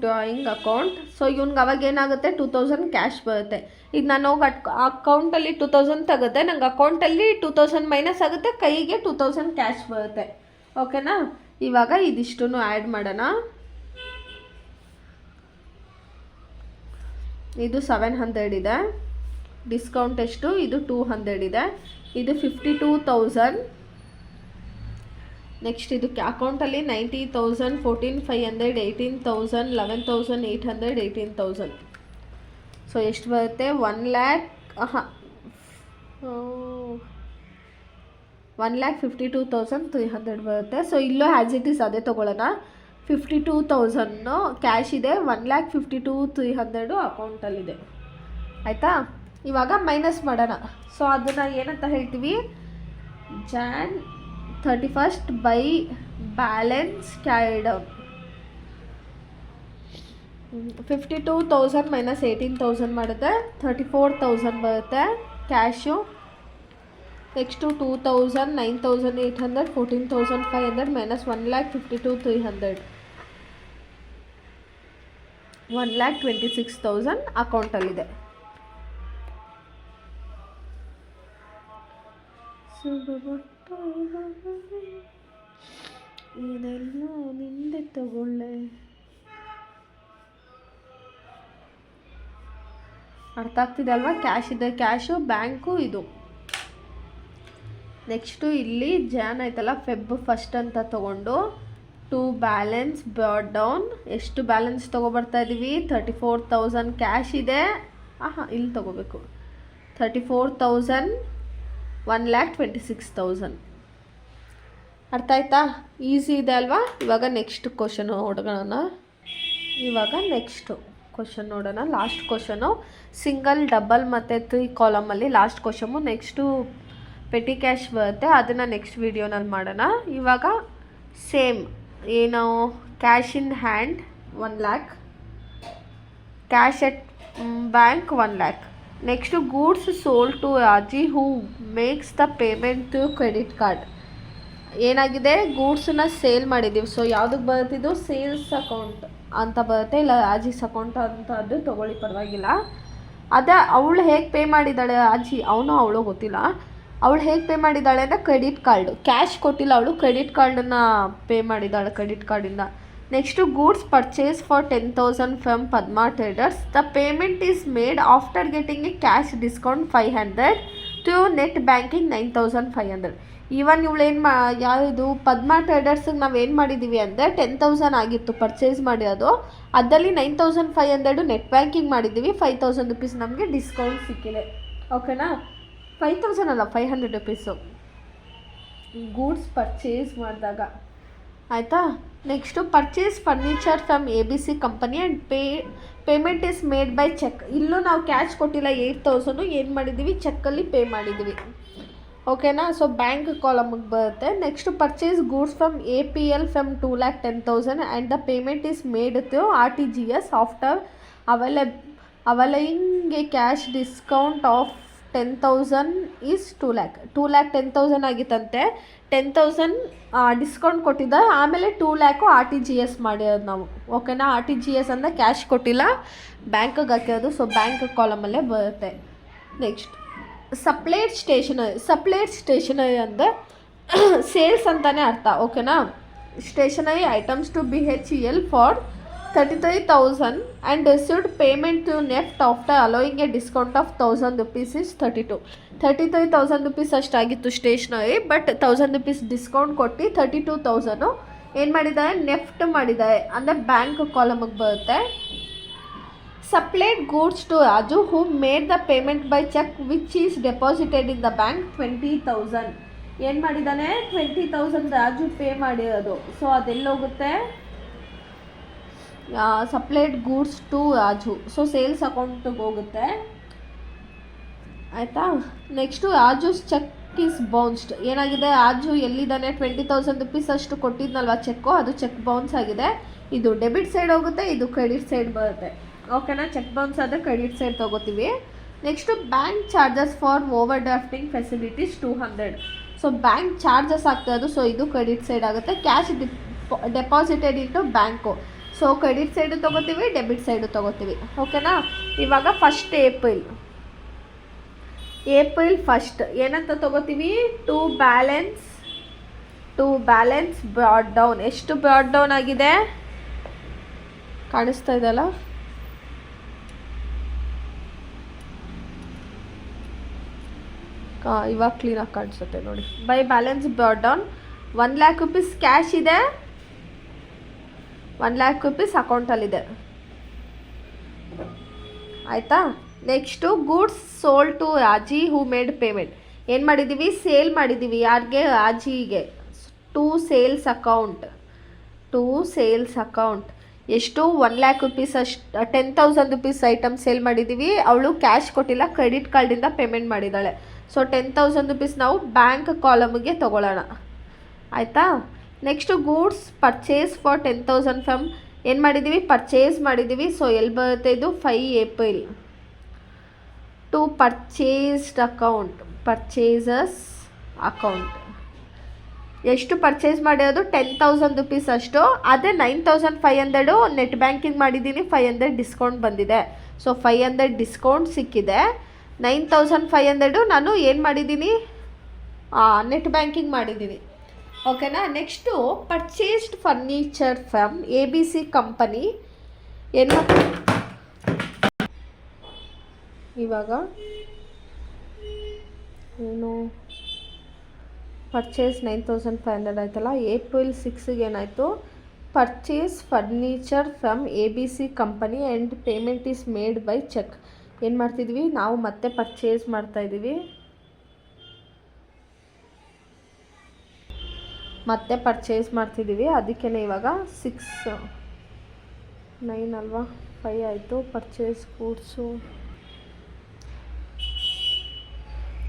ಡ್ರಾಯಿಂಗ್ ಅಕೌಂಟ್. ಸೊ ಇವ್ನಿಗೆ ಅವಾಗ ಏನಾಗುತ್ತೆ, 2,000 ಕ್ಯಾಶ್ ಬರುತ್ತೆ. ಈಗ ನಾನು ಹೋಗಿ ಅಕೌಂಟಲ್ಲಿ 2,000 ತೆಗುತ್ತೆ, ನಂಗೆ ಅಕೌಂಟಲ್ಲಿ 2,000 ಮೈನಸ್ ಆಗುತ್ತೆ, ಕೈಗೆ 2,000 ಕ್ಯಾಶ್ ಬರುತ್ತೆ. ಓಕೆನಾ. ಇವಾಗ ಇದಿಷ್ಟು ಆ್ಯಡ್ ಮಾಡೋಣ. ಇದು 700 ಇದೆ, ಡಿಸ್ಕೌಂಟ್ ಎಷ್ಟು, ಇದು 200 ಇದೆ, ಇದು 52,000. ನೆಕ್ಸ್ಟ್ ಇದಕ್ಕೆ ಅಕೌಂಟಲ್ಲಿ 90,000, 14,500, 18,000, 11,800, 18,000. ಸೊ ಎಷ್ಟು ಬರುತ್ತೆ, 1,52,300 ಬರುತ್ತೆ. ಸೊ ಇಲ್ಲೂ ಆ್ಯಸ್ ಇಟ್ ಈಸ್ ಅದೇ ತೊಗೊಳ್ಳೋಣ. 52,000 ಕ್ಯಾಶ್ ಇದೆ, 1,52,300 ಅಕೌಂಟಲ್ಲಿದೆ. ಆಯಿತಾ. ಇವಾಗ ಮೈನಸ್ ಮಾಡೋಣ. ಸೊ ಅದನ್ನು ಏನಂತ ಹೇಳ್ತೀವಿ, Jan 31 by balance carried out. 52,000 minus 18,000 ಮಾಡಿದ್ರೆ 34,000 ಬರುತ್ತೆ ಕ್ಯಾಶು. Next 2,000, 9,800, 14,500 minus 1,52,300, 1,26,000 ಅಕೌಂಟಲ್ಲಿದೆ. ಇದೆಲ್ಲ ನಿಂದೆ ತಗೊಳ್ಳೆ. ಅರ್ಥ ಆಗ್ತಿದೆ ಅಲ್ವಾ. ಕ್ಯಾಶ್ ಇದೆ, ಕ್ಯಾಶು, ಬ್ಯಾಂಕು ಇದು. ನೆಕ್ಸ್ಟು ಇಲ್ಲಿ ಜಾನ್ ಆಯ್ತಲ್ಲ, ಫೆಬ್ 1 ಅಂತ ತೊಗೊಂಡು ಟು ಬ್ಯಾಲೆನ್ಸ್ ಬ್ರಾಡ್ ಡೌನ್. ಎಷ್ಟು ಬ್ಯಾಲೆನ್ಸ್ ತೊಗೊಬರ್ತಾ ಇದ್ದೀವಿ, 34,000 ಕ್ಯಾಶ್ ಇದೆ. ಇಲ್ಲಿ ತೊಗೋಬೇಕು, 34,000, 1,26,000. ಅರ್ಥ ಆಯ್ತಾ. ಈಸಿ ಇದೆ ಅಲ್ವಾ. ಇವಾಗ ನೆಕ್ಸ್ಟ್ ಕ್ವಶನು ನೋಡೋಣ. ಇವಾಗ ನೆಕ್ಸ್ಟು ಕ್ವಶನ್ ನೋಡೋಣ. ಲಾಸ್ಟ್ ಕ್ವಶನು ಸಿಂಗಲ್, ಡಬಲ್ ಮತ್ತು 3 ಕಾಲಮಲ್ಲಿ last question. Next petty cash ಬರುತ್ತೆ, ಅದನ್ನು ನೆಕ್ಸ್ಟ್ ವೀಡಿಯೋನಲ್ಲಿ ಮಾಡೋಣ. ಇವಾಗ ಸೇಮ್ ಏನು, cash in hand 1 lakh, cash at bank 1 lakh. Next goods sold to Raji who makes the payment to credit card. ಏನಾಗಿದೆ, ಗೂಡ್ಸನ್ನ ಸೇಲ್ ಮಾಡಿದ್ದೀವಿ. ಸೊ ಯಾವುದಕ್ಕೆ ಬರುತ್ತಿದ್ದು, ಸೇಲ್ಸ್ ಅಕೌಂಟ್ ಅಂತ ಬರುತ್ತೆ, ಇಲ್ಲ ರಾಜೀಸ್ ಅಕೌಂಟ್ ಅಂತ. ಅದು ತೊಗೊಳ್ಳಿ, ಪರವಾಗಿಲ್ಲ. ಅದೇ ಅವಳು ಹೇಗೆ ಪೇ ಮಾಡಿದ್ದಾಳೆ ರಾಜಿ, ಅವಳು ಗೊತ್ತಿಲ್ಲ. ಅವಳು ಹೇಗೆ ಪೇ ಮಾಡಿದ್ದಾಳೆ ಅಂದರೆ ಕ್ರೆಡಿಟ್ ಕಾರ್ಡು, ಕ್ಯಾಶ್ ಕೊಟ್ಟಿಲ್ಲ ಅವಳು, ಕ್ರೆಡಿಟ್ ಕಾರ್ಡನ್ನು ಪೇ ಮಾಡಿದ್ದಾಳೆ ಕ್ರೆಡಿಟ್ ಕಾರ್ಡಿಂದ. Next goods purchase for 10,000 from Padma traders. The payment is made after getting a cash discount 500 to net banking 9,500. Even ಇವಳೇನು ಯಾವುದು ಪದ್ಮಾ ಟ್ರೇಡರ್ಸಿಗೆ ನಾವು ಏನು ಮಾಡಿದ್ದೀವಿ ಅಂದರೆ 10,000 ಆಗಿತ್ತು ಪರ್ಚೇಸ್ ಮಾಡಿರೋದು, ಅದರಲ್ಲಿ 9,500 ನೆಟ್ ಬ್ಯಾಂಕಿಂಗ್ ಮಾಡಿದ್ದೀವಿ. 5,000 ರುಪೀಸ್ ನಮಗೆ ಡಿಸ್ಕೌಂಟ್ ಸಿಕ್ಕಿದೆ. ಓಕೆನಾ, 5,000 ಅಲ್ಲ 500 ರುಪೀಸು ಗೂಡ್ಸ್ ಪರ್ಚೇಸ್ ಮಾಡಿದಾಗ. ಆಯಿತಾ. Next purchase furniture from ABC company and payment is made by cheque. ಇಲ್ಲೂ ನಾವು ಕ್ಯಾಶ್ ಕೊಟ್ಟಿಲ್ಲ, 8,000 ಏನು ಮಾಡಿದ್ದೀವಿ ಚೆಕ್ಕಲ್ಲಿ ಪೇ ಮಾಡಿದ್ದೀವಿ. ಓಕೆನಾ, ಸೊ ಬ್ಯಾಂಕ್ ಕಾಲಮಿಗೆ ಬರುತ್ತೆ. Next purchase goods from APL from 2,10,000 and the payment is made through RTGS after availing a cash discount of 10,000 is 2,10,000 ಆಗಿತ್ತಂತೆ. 10,000 ಡಿಸ್ಕೌಂಟ್ ಕೊಟ್ಟಿದ್ದ, ಆಮೇಲೆ 2,00,000 RTGS ಮಾಡಿರೋದು ನಾವು. ಓಕೆನಾ, RTGS ಅಂದರೆ ಕ್ಯಾಶ್ ಕೊಟ್ಟಿಲ್ಲ, ಬ್ಯಾಂಕಿಗೆ ಹಾಕಿರೋದು. ಸೊ ಬ್ಯಾಂಕ್ ಕಾಲಮಲ್ಲೇ ಬರುತ್ತೆ. ನೆಕ್ಸ್ಟ್ ಸಪ್ಲೈಡ್ ಸ್ಟೇಷನರಿ ಅಂದರೆ ಸೇಲ್ಸ್ ಅಂತಲೇ ಅರ್ಥ. ಓಕೆನಾ, stationery items to BHEL for 33,000 and received payment to NEFT after allowing a discount of 1,000 rupees is 33,000 rupees ಅಷ್ಟಾಗಿತ್ತು ಸ್ಟೇಷನರಿ, ಬಟ್ 1,000 ರುಪೀಸ್ ಡಿಸ್ಕೌಂಟ್ ಕೊಟ್ಟು 32,000 ಏನು ಮಾಡಿದ್ದಾರೆ ನೆಫ್ಟ್ ಮಾಡಿದ್ದಾರೆ, ಅಂದರೆ ಬ್ಯಾಂಕ್ ಕಾಲಮಿಗೆ ಬರುತ್ತೆ. Supplied goods to Raju who made the payment by cheque which is deposited in the bank 20,000. ಏನು ಮಾಡಿದ್ದಾನೆ 20,000 ರಾಜು ಪೇ ಮಾಡಿರೋದು. ಸೊ ಅದೆಲ್ಲೋಗುತ್ತೆ, supplied goods to Raju. So sales ಅಕೌಂಟಿಗೆ ಹೋಗುತ್ತೆ. ಆಯಿತಾ. Next Raju's cheque is bounced. ಏನಾಗಿದೆ, ರಾಜು ಎಲ್ಲಿದ್ದಾನೆ 20,000 ರುಪೀಸ್ ಅಷ್ಟು ಕೊಟ್ಟಿದ್ನಲ್ವ ಚೆಕ್ಕು, ಅದು ಚೆಕ್ ಬೌನ್ಸ್ ಆಗಿದೆ. ಇದು ಡೆಬಿಟ್ ಸೈಡ್ ಹೋಗುತ್ತೆ, ಇದು ಕ್ರೆಡಿಟ್ ಸೈಡ್ ಬರುತ್ತೆ. ಓಕೆನಾ, ಚೆಕ್ ಬೌನ್ಸ್ ಆದರೆ ಕ್ರೆಡಿಟ್ ಸೈಡ್ ತೊಗೋತೀವಿ. Next bank charges for overdrafting facilities 200. So bank charges ಆಗ್ತಾಯಿದ್ದು, ಸೊ ಇದು ಕ್ರೆಡಿಟ್ ಸೈಡ್ ಆಗುತ್ತೆ. Cash deposited into bank, so credit side ತೊಗೋತೀವಿ, ಡೆಬಿಟ್ ಸೈಡು ತೊಗೋತೀವಿ. ಓಕೆನಾ. ಇವಾಗ ಫಸ್ಟ್ ಏಪ್ರಿಲ್ 1 ಏನಂತ ತೊಗೋತೀವಿ, ಟು ಬ್ಯಾಲೆನ್ಸ್ ಬ್ರಾಡ್ ಡೌನ್. ಎಷ್ಟು ಬ್ರಾಡ್ ಡೌನ್ ಆಗಿದೆ ಕಾಣಿಸ್ತಾ ಇದೆಯಲ್ಲ, ಇವಾಗ ಕ್ಲೀನಾಗಿ ಕಾಣಿಸುತ್ತೆ ನೋಡಿ. By balance brought down 1,00,000 rupees cash ಇದೆ, 1,00,000 ರುಪೀಸ್ ಅಕೌಂಟಲ್ಲಿದೆ. ಆಯಿತಾ. Next goods sold to Raji who made payment. ಏನು ಮಾಡಿದ್ದೀವಿ, ಸೇಲ್ ಮಾಡಿದ್ದೀವಿ. ಯಾರಿಗೆ, ರಾಜಿಗೆ. ಟು ಸೇಲ್ಸ್ ಅಕೌಂಟ್ ಎಷ್ಟು 1,00,000 ರುಪೀಸ್ ಅಷ್ಟು 10,000 ರುಪೀಸ್ ಐಟಮ್ ಸೇಲ್ ಮಾಡಿದ್ದೀವಿ. ಅವಳು ಕ್ಯಾಶ್ ಕೊಟ್ಟಿಲ್ಲ, ಕ್ರೆಡಿಟ್ ಕಾರ್ಡಿಂದ ಪೇಮೆಂಟ್ ಮಾಡಿದ್ದಾಳೆ. ಸೊ 10,000 ರುಪೀಸ್ ನಾವು ಬ್ಯಾಂಕ್ ಕಾಲಮಿಗೆ ತೊಗೊಳ್ಳೋಣ. ಆಯಿತಾ. Next goods purchase for 10,000 from ಏನು ಮಾಡಿದ್ದೀವಿ, ಪರ್ಚೇಸ್ ಮಾಡಿದ್ದೀವಿ. ಸೊ ಎಲ್ಲಿ ಬರುತ್ತೆ ಇದು, 5 ಏಪ್ರಿಲ್ ಟು ಪರ್ಚೇಸಸ್ ಅಕೌಂಟ್. ಎಷ್ಟು ಪರ್ಚೇಸ್ ಮಾಡಿರೋದು 10,000 ರುಪೀಸ್ ಅಷ್ಟು. ಅದೇ 9,500 ನೆಟ್ ಬ್ಯಾಂಕಿಂಗ್ ಮಾಡಿದ್ದೀನಿ, 500 ಡಿಸ್ಕೌಂಟ್ ಬಂದಿದೆ. ಸೊ 500 ಡಿಸ್ಕೌಂಟ್ ಸಿಕ್ಕಿದೆ. 9,500 ನಾನು ಏನು ಮಾಡಿದ್ದೀನಿ, ನೆಟ್ ಬ್ಯಾಂಕಿಂಗ್ ಮಾಡಿದ್ದೀನಿ. ಓಕೆನಾ. Next purchased furniture from ABC company. ಇವಾಗ ಏನು ಪರ್ಚೇಸ್ 9,500 ಆಯ್ತಲ್ಲ. ಏಪ್ರಿಲ್ 6ಗೆ ಏನಾಯಿತು, purchase furniture from ABC company and payment is made by cheque. ಏನು ಮಾಡ್ತಿದ್ವಿ ನಾವು, ಮತ್ತೆ ಪರ್ಚೇಸ್ ಮಾಡ್ತಾಯಿದ್ದೀವಿ, ಮತ್ತೆ ಪರ್ಚೇಸ್ ಮಾಡ್ತಿದ್ದೀವಿ. ಅದಕ್ಕೇ ಇವಾಗ 9 ಅಲ್ವಾ, 5 ಆಯಿತು. ಪರ್ಚೇಸ್ ಗೂಡ್ಸು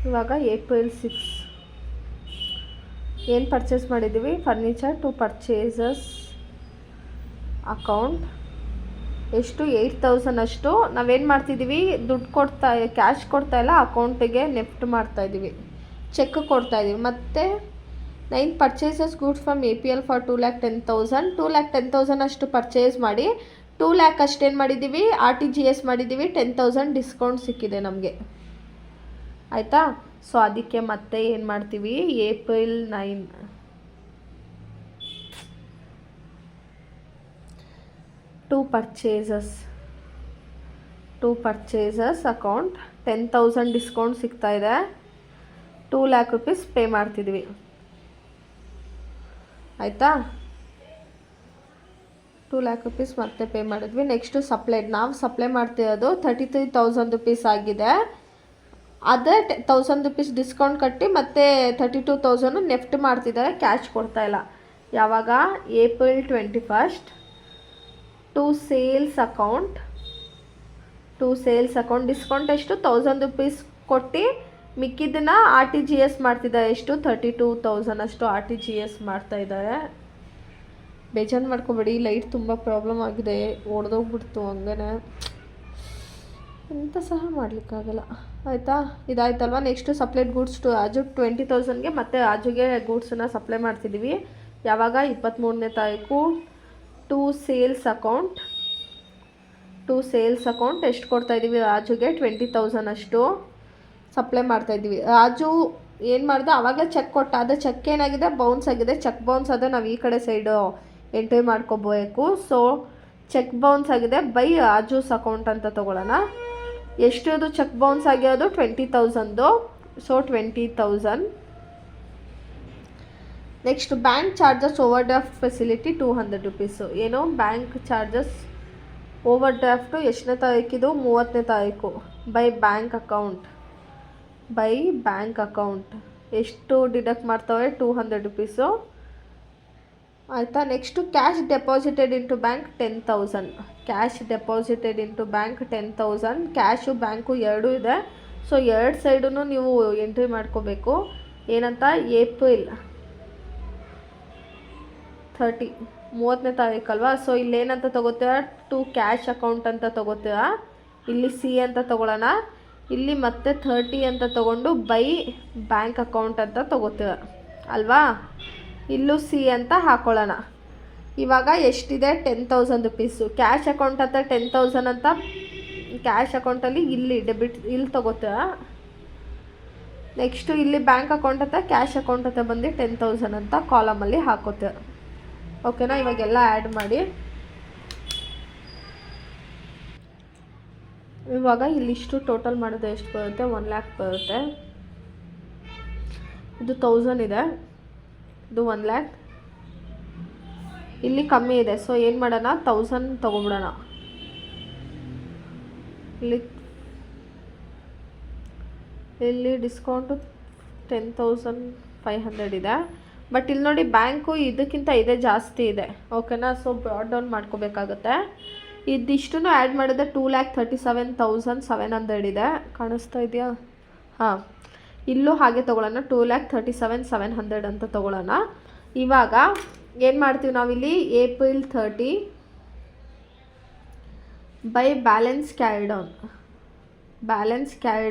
ಇವಾಗ ಏಪ್ರಿಲ್ 6 ಏನು ಪರ್ಚೇಸ್ ಮಾಡಿದ್ದೀವಿ, ಫರ್ನಿಚರ್ ಟು ಪರ್ಚೇಸಸ್ ಅಕೌಂಟ್. ಎಷ್ಟು 8,000 ಅಷ್ಟು ನಾವೇನು ಮಾಡ್ತಿದ್ದೀವಿ, ದುಡ್ಡು ಕ್ಯಾಶ್ ಕೊಡ್ತಾಯಿಲ್ಲ, ಅಕೌಂಟಿಗೆ ನೆಫ್ಟ್ ಮಾಡ್ತಾಯಿದ್ದೀವಿ, ಚೆಕ್ ಕೊಡ್ತಾಯಿದ್ದೀವಿ. ಮತ್ತು 9 purchases goods from APL for 2,10,000. 2,10,000 ಅಷ್ಟು ಪರ್ಚೇಸ್ ಮಾಡಿ 2,00,000 ಅಷ್ಟೇನು ಮಾಡಿದ್ದೀವಿ, RTGS ಮಾಡಿದ್ದೀವಿ. 10,000 ಡಿಸ್ಕೌಂಟ್ ಸಿಕ್ಕಿದೆ ನಮಗೆ. ಆಯಿತಾ. ಸೊ ಅದಕ್ಕೆ ಮತ್ತೆ ಏನು ಮಾಡ್ತೀವಿ, April 9 to purchases account 10,000 discount ಸಿಗ್ತಾಯಿದೆ. 2,00,000 ರುಪೀಸ್ ಪೇ ಮಾಡ್ತಿದ್ವಿ. ಆಯಿತಾ. 2 ಲ್ಯಾಕ್ ರುಪೀಸ್ ಮತ್ತೆ ಪೇ ಮಾಡಿದ್ವಿ. ನೆಕ್ಸ್ಟು ಸಪ್ಲೈ, ನಾವು ಸಪ್ಲೈ ಮಾಡ್ತಿರೋದು 33,000 ರುಪೀಸ್ ಆಗಿದೆ. ಅದೇ 1,000 ರುಪೀಸ್ ಡಿಸ್ಕೌಂಟ್ ಕಟ್ಟಿ ಮತ್ತೆ 32,000 ನೆಫ್ಟ್ ಮಾಡ್ತಿದ್ದಾರೆ, ಕ್ಯಾಶ್ ಕೊಡ್ತಾಯಿಲ್ಲ. ಯಾವಾಗ? April 21 to sales account discount ಎಷ್ಟು? 1,000 ರುಪೀಸ್ ಕೊಟ್ಟು ಮಿಕ್ಕಿದ್ದನ್ನ RTGS ಮಾಡ್ತಿದ್ದಾರೆ. ಎಷ್ಟು? 32,000 ಅಷ್ಟು RTGS ಮಾಡ್ತಾಯಿದ್ದಾರೆ. ಬೇಜಾರು ಮಾಡ್ಕೊಬೇಡಿ, ಲೈಟ್ ತುಂಬ ಪ್ರಾಬ್ಲಮ್ ಆಗಿದೆ, ಒಡೆದೋಗ್ಬಿಡ್ತು ಹಂಗೇ, ಎಂತ ಸಹ ಮಾಡಲಿಕ್ಕಾಗಲ್ಲ. ಆಯಿತಾ, ಇದಾಯ್ತಲ್ವ. Next supplied goods to Raju 20,000ಗೆ ಮತ್ತೆ ರಾಜುಗೆ ಗೂಡ್ಸನ್ನ ಸಪ್ಲೈ ಮಾಡ್ತಿದ್ದೀವಿ. ಯಾವಾಗ? 23ನೇ ತಾರೀಕು. ಟು ಸೇಲ್ಸ್ ಅಕೌಂಟ್ ಎಷ್ಟು ಕೊಡ್ತಾಯಿದ್ದೀವಿ ರಾಜುಗೆ? 20,000 ಅಷ್ಟು ಸಪ್ಲೈ ಮಾಡ್ತಾಯಿದ್ದೀವಿ. ರಾಜು ಏನು ಮಾಡ್ದೆ, ಆವಾಗಲೇ ಚೆಕ್ ಕೊಟ್ಟ, ಅದು ಚೆಕ್ ಏನಾಗಿದೆ? ಬೌನ್ಸ್ ಆಗಿದೆ. ಚೆಕ್ ಬೌನ್ಸ್ ಆದರೆ ನಾವು ಈ ಕಡೆ ಸೈಡು ಎಂಟ್ರಿ ಮಾಡ್ಕೋಬೇಕು. ಸೊ ಚೆಕ್ ಬೌನ್ಸ್ ಆಗಿದೆ, ಬೈ ರಾಜೂಸ್ ಅಕೌಂಟ್ ಅಂತ ತೊಗೊಳ್ಳೋಣ. ಎಷ್ಟು ಅದು ಚೆಕ್ ಬೌನ್ಸ್ ಆಗಿರೋದು? 20,000. So 20,000. Next bank charges over draft facility 200 rupees. ಏನು ಬ್ಯಾಂಕ್ ಚಾರ್ಜಸ್ ಓವರ್ ಡ್ರಾಫ್ಟು ಎಷ್ಟನೇ ತಾರೀಕಿದು? 30ನೇ ತಾರೀಕು. ಬೈ ಬ್ಯಾಂಕ್ ಅಕೌಂಟ್ ಎಷ್ಟು ಡಿಡಕ್ಟ್ ಮಾಡ್ತವೆ? 200 ರುಪೀಸು. ಆಯಿತಾ. Next cash deposited into bank 10,000. Cash bank ಎರಡೂ ಇದೆ. ಸೊ ಎರಡು ಸೈಡೂ ನೀವು ಎಂಟ್ರಿ ಮಾಡ್ಕೋಬೇಕು. ಏನಂತ? April 30ನೇ ತಾರೀಕಲ್ವಾ. So ಇಲ್ಲೇನಂತ ತೊಗೋತೀರ? To cash account ಅಂತ ತೊಗೋತೀರ. ಇಲ್ಲಿ C ಅಂತ ತೊಗೊಳ್ಳೋಣ. ಇಲ್ಲಿ ಮತ್ತೆ 30 ಅಂತ ತೊಗೊಂಡು ಬೈ ಬ್ಯಾಂಕ್ ಅಕೌಂಟ್ ಅಂತ ತೊಗೋತೀರ ಅಲ್ವಾ. ಇಲ್ಲೂ C ಅಂತ ಹಾಕೊಳ್ಳೋಣ. ಇವಾಗ ಎಷ್ಟಿದೆ? 10,000 ರುಪೀಸು. ಕ್ಯಾಶ್ ಅಕೌಂಟ್ ಅಂತ 10,000 ಅಂತ ಕ್ಯಾಶ್ ಅಕೌಂಟಲ್ಲಿ ಇಲ್ಲಿ ಡೆಬಿಟ್ ಇಲ್ಲಿ ತೊಗೋತೀರ. ನೆಕ್ಸ್ಟು ಇಲ್ಲಿ ಬ್ಯಾಂಕ್ ಅಕೌಂಟ್ ಅಂತ ಕ್ಯಾಶ್ ಅಕೌಂಟ್ ಅಂತ ಬಂದು 10,000 ಅಂತ ಕಾಲಮಲ್ಲಿ ಹಾಕೋತೀರ. ಓಕೆನಾ. ಇವಾಗೆಲ್ಲ ಆ್ಯಡ್ ಮಾಡಿ. ಇವಾಗ ಇಲ್ಲಿಷ್ಟು ಟೋಟಲ್ ಮಾಡಿದ್ರೆ ಎಷ್ಟು ಬರುತ್ತೆ? 1 ಲ್ಯಾಕ್ ಬರುತ್ತೆ. ಇದು 1000 ಇದೆ, ಇದು 1 ಲ್ಯಾಕ್. ಇಲ್ಲಿ ಕಮ್ಮಿ ಇದೆ, ಸೊ ಏನು ಮಾಡೋಣ? 1000 ತೊಗೊಬಿಡೋಣ. ಇಲ್ಲಿ ಡಿಸ್ಕೌಂಟು 10,500 ಇದೆ. ಬಟ್ ಇಲ್ಲಿ ನೋಡಿ, ಬ್ಯಾಂಕು ಇದಕ್ಕಿಂತ ಇದೇ ಜಾಸ್ತಿ ಇದೆ. ಓಕೆನಾ. ಸೊ ಬ್ರಾಡ್ ಡೌನ್ ಮಾಡ್ಕೋಬೇಕಾಗುತ್ತೆ. ಇದಿಷ್ಟು ಆ್ಯಡ್ ಮಾಡಿದ್ರೆ 2,37,700 ಇದೆ. ಕಾಣಿಸ್ತಾ ಇದೆಯಾ? ಹಾಂ, ಇಲ್ಲೂ ಹಾಗೆ ತೊಗೊಳ್ಳೋಣ. 2,37,700 ಅಂತ ತೊಗೊಳ್ಳೋಣ. ಇವಾಗ ಏನು ಮಾಡ್ತೀವಿ ನಾವಿಲ್ಲಿ? April 30 by balance carry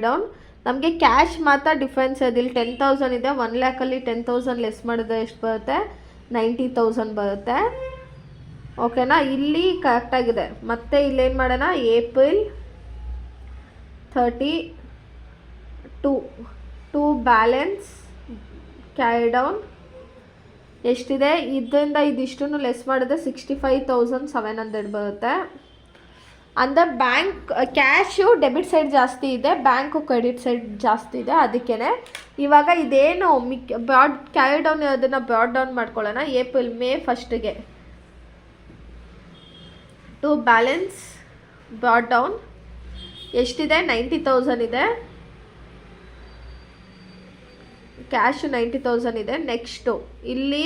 down. ನಮಗೆ ಕ್ಯಾಶ್ ಮಾತ್ರ ಡಿಫ್ರೆನ್ಸ್ ಇದೆ. ಇಲ್ಲಿ 10,000 ಇದೆ. 1 ಲ್ಯಾಕಲ್ಲಿ 10,000 ಲೆಸ್ ಮಾಡಿದ್ರೆ ಎಷ್ಟು ಬರುತ್ತೆ? 90,000 ಬರುತ್ತೆ. ಓಕೆನಾ. ಇಲ್ಲಿ ಕರೆಕ್ಟಾಗಿದೆ. ಮತ್ತೆ ಇಲ್ಲೇನು ಮಾಡೋಣ? April 30 to balance carry down ಎಷ್ಟಿದೆ? ಇದರಿಂದ ಇದಿಷ್ಟನ್ನು ಲೆಸ್ ಮಾಡಿದ್ರೆ 65,700 ಬರುತ್ತೆ. ಅಂದರೆ ಬ್ಯಾಂಕ್ ಕ್ಯಾಶು ಡೆಬಿಟ್ ಸೈಡ್ ಜಾಸ್ತಿ ಇದೆ, ಬ್ಯಾಂಕು ಕ್ರೆಡಿಟ್ ಸೈಡ್ ಜಾಸ್ತಿ ಇದೆ. ಅದಕ್ಕೇ ಇವಾಗ ಇದೇನು ಬ್ರಾಡ್ ಕ್ಯಾರಿ ಡೌನ್ ಅದನ್ನು ಬ್ರಾಡ್ ಡೌನ್ ಮಾಡ್ಕೊಳ್ಳೋಣ. ಮೇ 1ಗೆ ಟು ಬ್ಯಾಲೆನ್ಸ್ ಬ್ರಾಡ್ ಡೌನ್ ಎಷ್ಟಿದೆ? 90,000 ಇದೆ. ಕ್ಯಾಶು 90,000 ಇದೆ. ನೆಕ್ಸ್ಟು ಇಲ್ಲಿ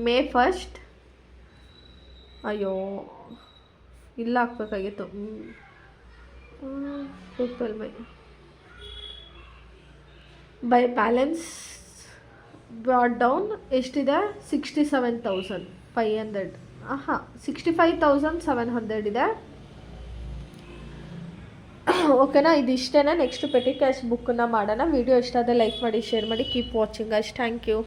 ಮೇ 1, ಅಯ್ಯೋ ಇಲ್ಲ ಹಾಕ್ಬೇಕಾಗಿತ್ತು. April by balance brought down ಎಷ್ಟಿದೆ? 67,500. 65,700 ಇದೆ. ಓಕೆನಾ. ಇದಿಷ್ಟೇ. ನೆಕ್ಸ್ಟ್ ಪೆಟಿ ಕ್ಯಾಶ್ ಬುಕ್ಕನ್ನು ಮಾಡೋಣ. ವಿಡಿಯೋ ಇಷ್ಟ ಆದರೆ ಲೈಕ್ ಮಾಡಿ, ಶೇರ್ ಮಾಡಿ. ಕೀಪ್ ವಾಚಿಂಗ್ ಅಷ್ಟು. Thank you.